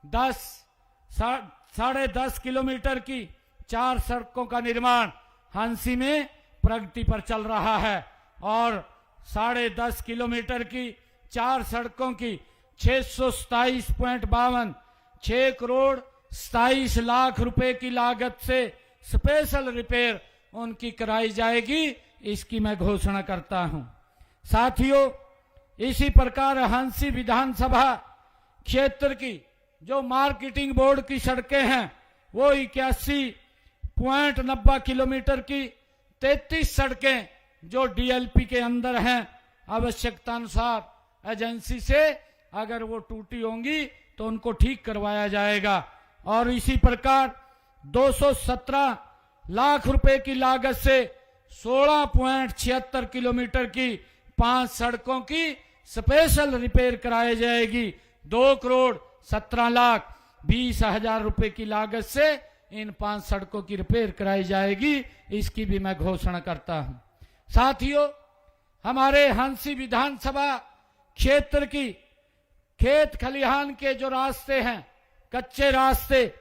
10-10.5 किलोमीटर की 4 सड़कों का निर्माण हांसी में प्रगति पर चल रहा है और 10.5 किलोमीटर की 4 सड़कों की 627.52 6 करोड़ 27 लाख रुपए की लागत से स्पेशल रिपेयर उनकी कराई जाएगी, इसकी मैं घोषणा करता हूं। साथियों, इसी प्रकार हांसी विधानसभा क्षेत्र की जो मार्केटिंग बोर्ड की सड़कें हैं, वो 81.90 किलोमीटर की 33 सड़कें जो डीएलपी के अंदर हैं, आवश्यकता अनुसार एजेंसी से अगर वो टूटी होंगी तो उनको ठीक करवाया जाएगा। और इसी प्रकार 217 लाख रुपए की लागत से 16.76 किलोमीटर की 5 सड़कों की स्पेशल रिपेयर कराई जाएगी। 2 करोड़ 17 लाख 20 हजार रुपए की लागत से इन 5 सड़कों की रिपेयर कराई जाएगी, इसकी भी मैं घोषणा करता हूं। साथियों, हमारे हांसी विधानसभा क्षेत्र की खेत खलिहान के जो रास्ते हैं, कच्चे रास्ते,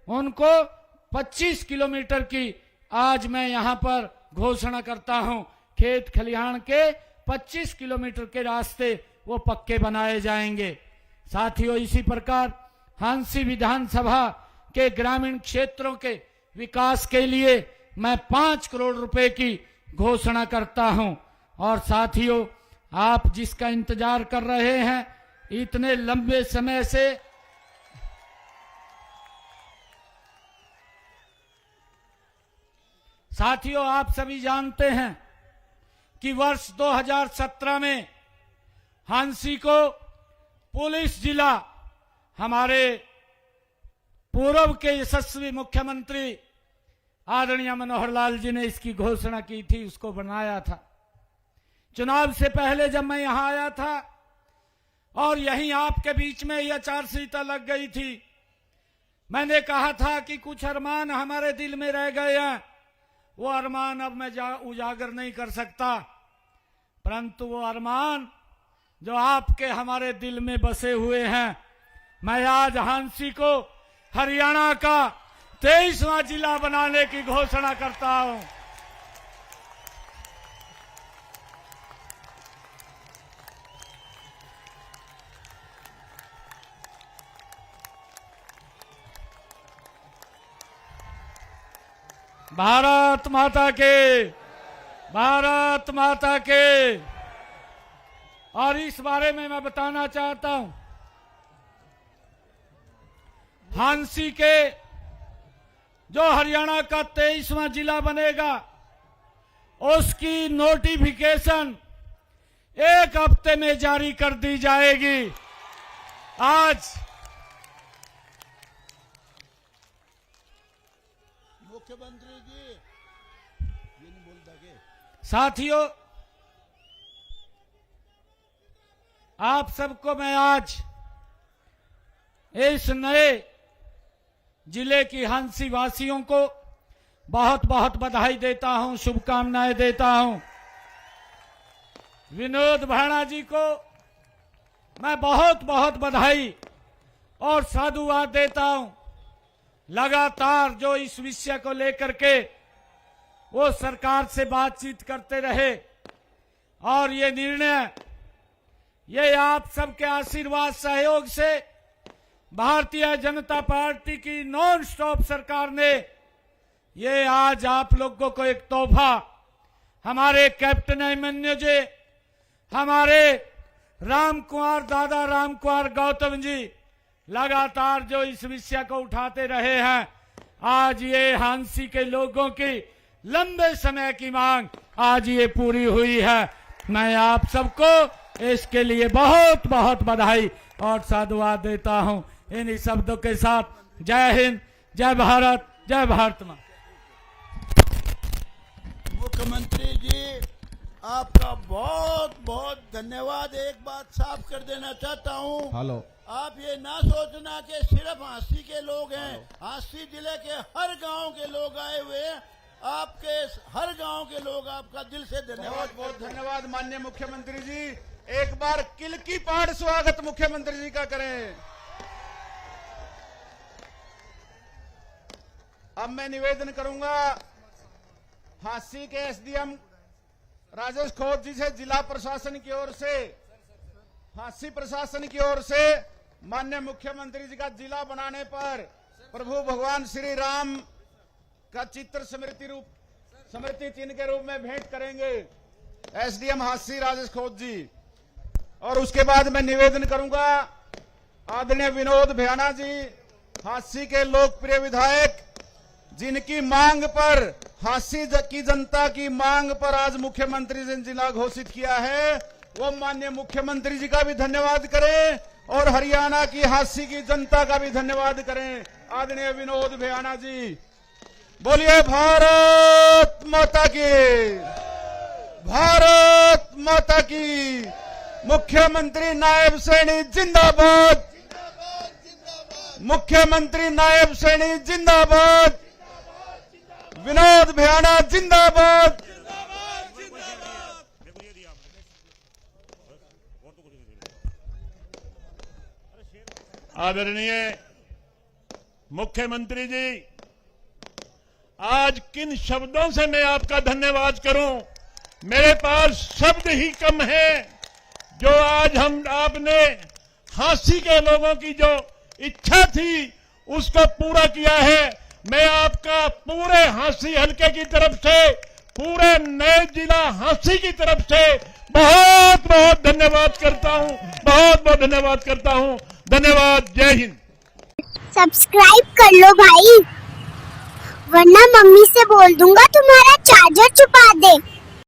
उनको 25 किलोमीटर की आज मैं यहां पर घोषणा करता हूं। खेत खलिहान के 25 किलोमीटर के रास्ते वो पक्के बनाए जाएंगे। साथियों, इसी प्रकार हांसी विधानसभा के ग्रामीण क्षेत्रों के विकास के लिए मैं 5 करोड़ रुपए की घोषणा करता हूं। और साथियों, आप जिसका इंतजार कर रहे हैं इतने लंबे समय से, साथियों आप सभी जानते हैं कि वर्ष 2017 में हांसी को पुलिस जिला हमारे पूर्व के यशस्वी मुख्यमंत्री आदरणीय मनोहर लाल जी ने इसकी घोषणा की थी, उसको बनाया था। चुनाव से पहले जब मैं यहां आया था और यहीं आपके बीच में यह आचारसंहिता लग गई थी, मैंने कहा था कि कुछ अरमान हमारे दिल में रह गए हैं, वो अरमान अब मैं उजागर नहीं कर सकता, परंतु वो अरमान जो आपके हमारे दिल में बसे हुए हैं, मैं आज हांसी को हरियाणा का 23वां जिला बनाने की घोषणा करता हूं। भारत माता के, भारत माता के। और इस बारे में मैं बताना चाहता हूं, हांसी के जो हरियाणा का 23वां जिला बनेगा, उसकी नोटिफिकेशन 1 हफ्ते में जारी कर दी जाएगी। आज मुख्यमंत्री जी ये नहीं बोलता के। साथियों, आप सबको मैं आज इस नए जिले की हांसी वासियों को बहुत बहुत बधाई देता हूं, शुभकामनाएं देता हूं। विनोद भैणा जी को मैं बहुत बहुत बधाई और साधुवाद देता हूं। लगातार जो इस विषय को लेकर के वो सरकार से बातचीत करते रहे और ये निर्णय, ये आप सबके आशीर्वाद सहयोग से भारतीय जनता पार्टी की नॉन स्टॉप सरकार ने ये आज आप लोगों को एक तोहफा, हमारे कैप्टन अभिमन्यु जी, हमारे रामकुमार दादा रामकुमार गौतम जी लगातार जो इस विषय को उठाते रहे हैं, आज ये हांसी के लोगों की लंबे समय की मांग आज ये पूरी हुई है। मैं आप सबको इसके लिए बहुत बहुत बधाई और साधुवाद देता हूं। इन्हीं शब्दों के साथ जय हिंद, जय भारत, जय भारत मां। मुख्यमंत्री जी आपका बहुत बहुत धन्यवाद। एक बात साफ कर देना चाहता हूँ, हेलो, आप ये ना सोचना कि सिर्फ हांसी के लोग हैं। हांसी जिले के हर गांव के लोग आए हुए हैं। आपके हर गांव के लोग आपका दिल से धन्यवाद। बहुत बहुत धन्यवाद माननीय मुख्यमंत्री जी। एक बार किल की पाड़ स्वागत मुख्यमंत्री जी का करें। अब मैं निवेदन करूंगा हांसी के एसडीएम राजेश खोत जी से, जिला प्रशासन की ओर से, हांसी प्रशासन की ओर से माननीय मुख्यमंत्री जी का जिला बनाने पर प्रभु भगवान श्री राम का चित्र स्मृति चिन्ह के रूप में भेंट करेंगे एसडीएम हांसी राजेश खोत जी। और उसके बाद मैं निवेदन करूंगा आदरणीय विनोद भ्याना जी, हांसी के लोकप्रिय विधायक, जिनकी मांग पर, हांसी की जनता की मांग पर आज मुख्यमंत्री जी ने जिला घोषित किया है, वो माननीय मुख्यमंत्री जी का भी धन्यवाद करें और हरियाणा की हांसी की जनता का भी धन्यवाद करें। आदरणीय विनोद भ्याना जी, बोलिए भारत माता की, भारत माता की। मुख्यमंत्री नायब सैनी जिंदाबाद, मुख्यमंत्री नायब सैनी जिंदाबाद, विनोद भ्याना जिंदाबाद। आदरणीय मुख्यमंत्री जी, आज किन शब्दों से मैं आपका धन्यवाद करूं, मेरे पास शब्द ही कम है। जो आज आपने हांसी के लोगों की जो इच्छा थी उसको पूरा किया है। मैं आपका पूरे हांसी हलके की तरफ से, पूरे नए जिला हांसी की तरफ से बहुत बहुत धन्यवाद करता हूं, बहुत बहुत धन्यवाद करता हूं। धन्यवाद। जय हिंद। सब्सक्राइब कर लो भाई, वरना मम्मी से बोल दूंगा तुम्हारा चार्जर छुपा दे।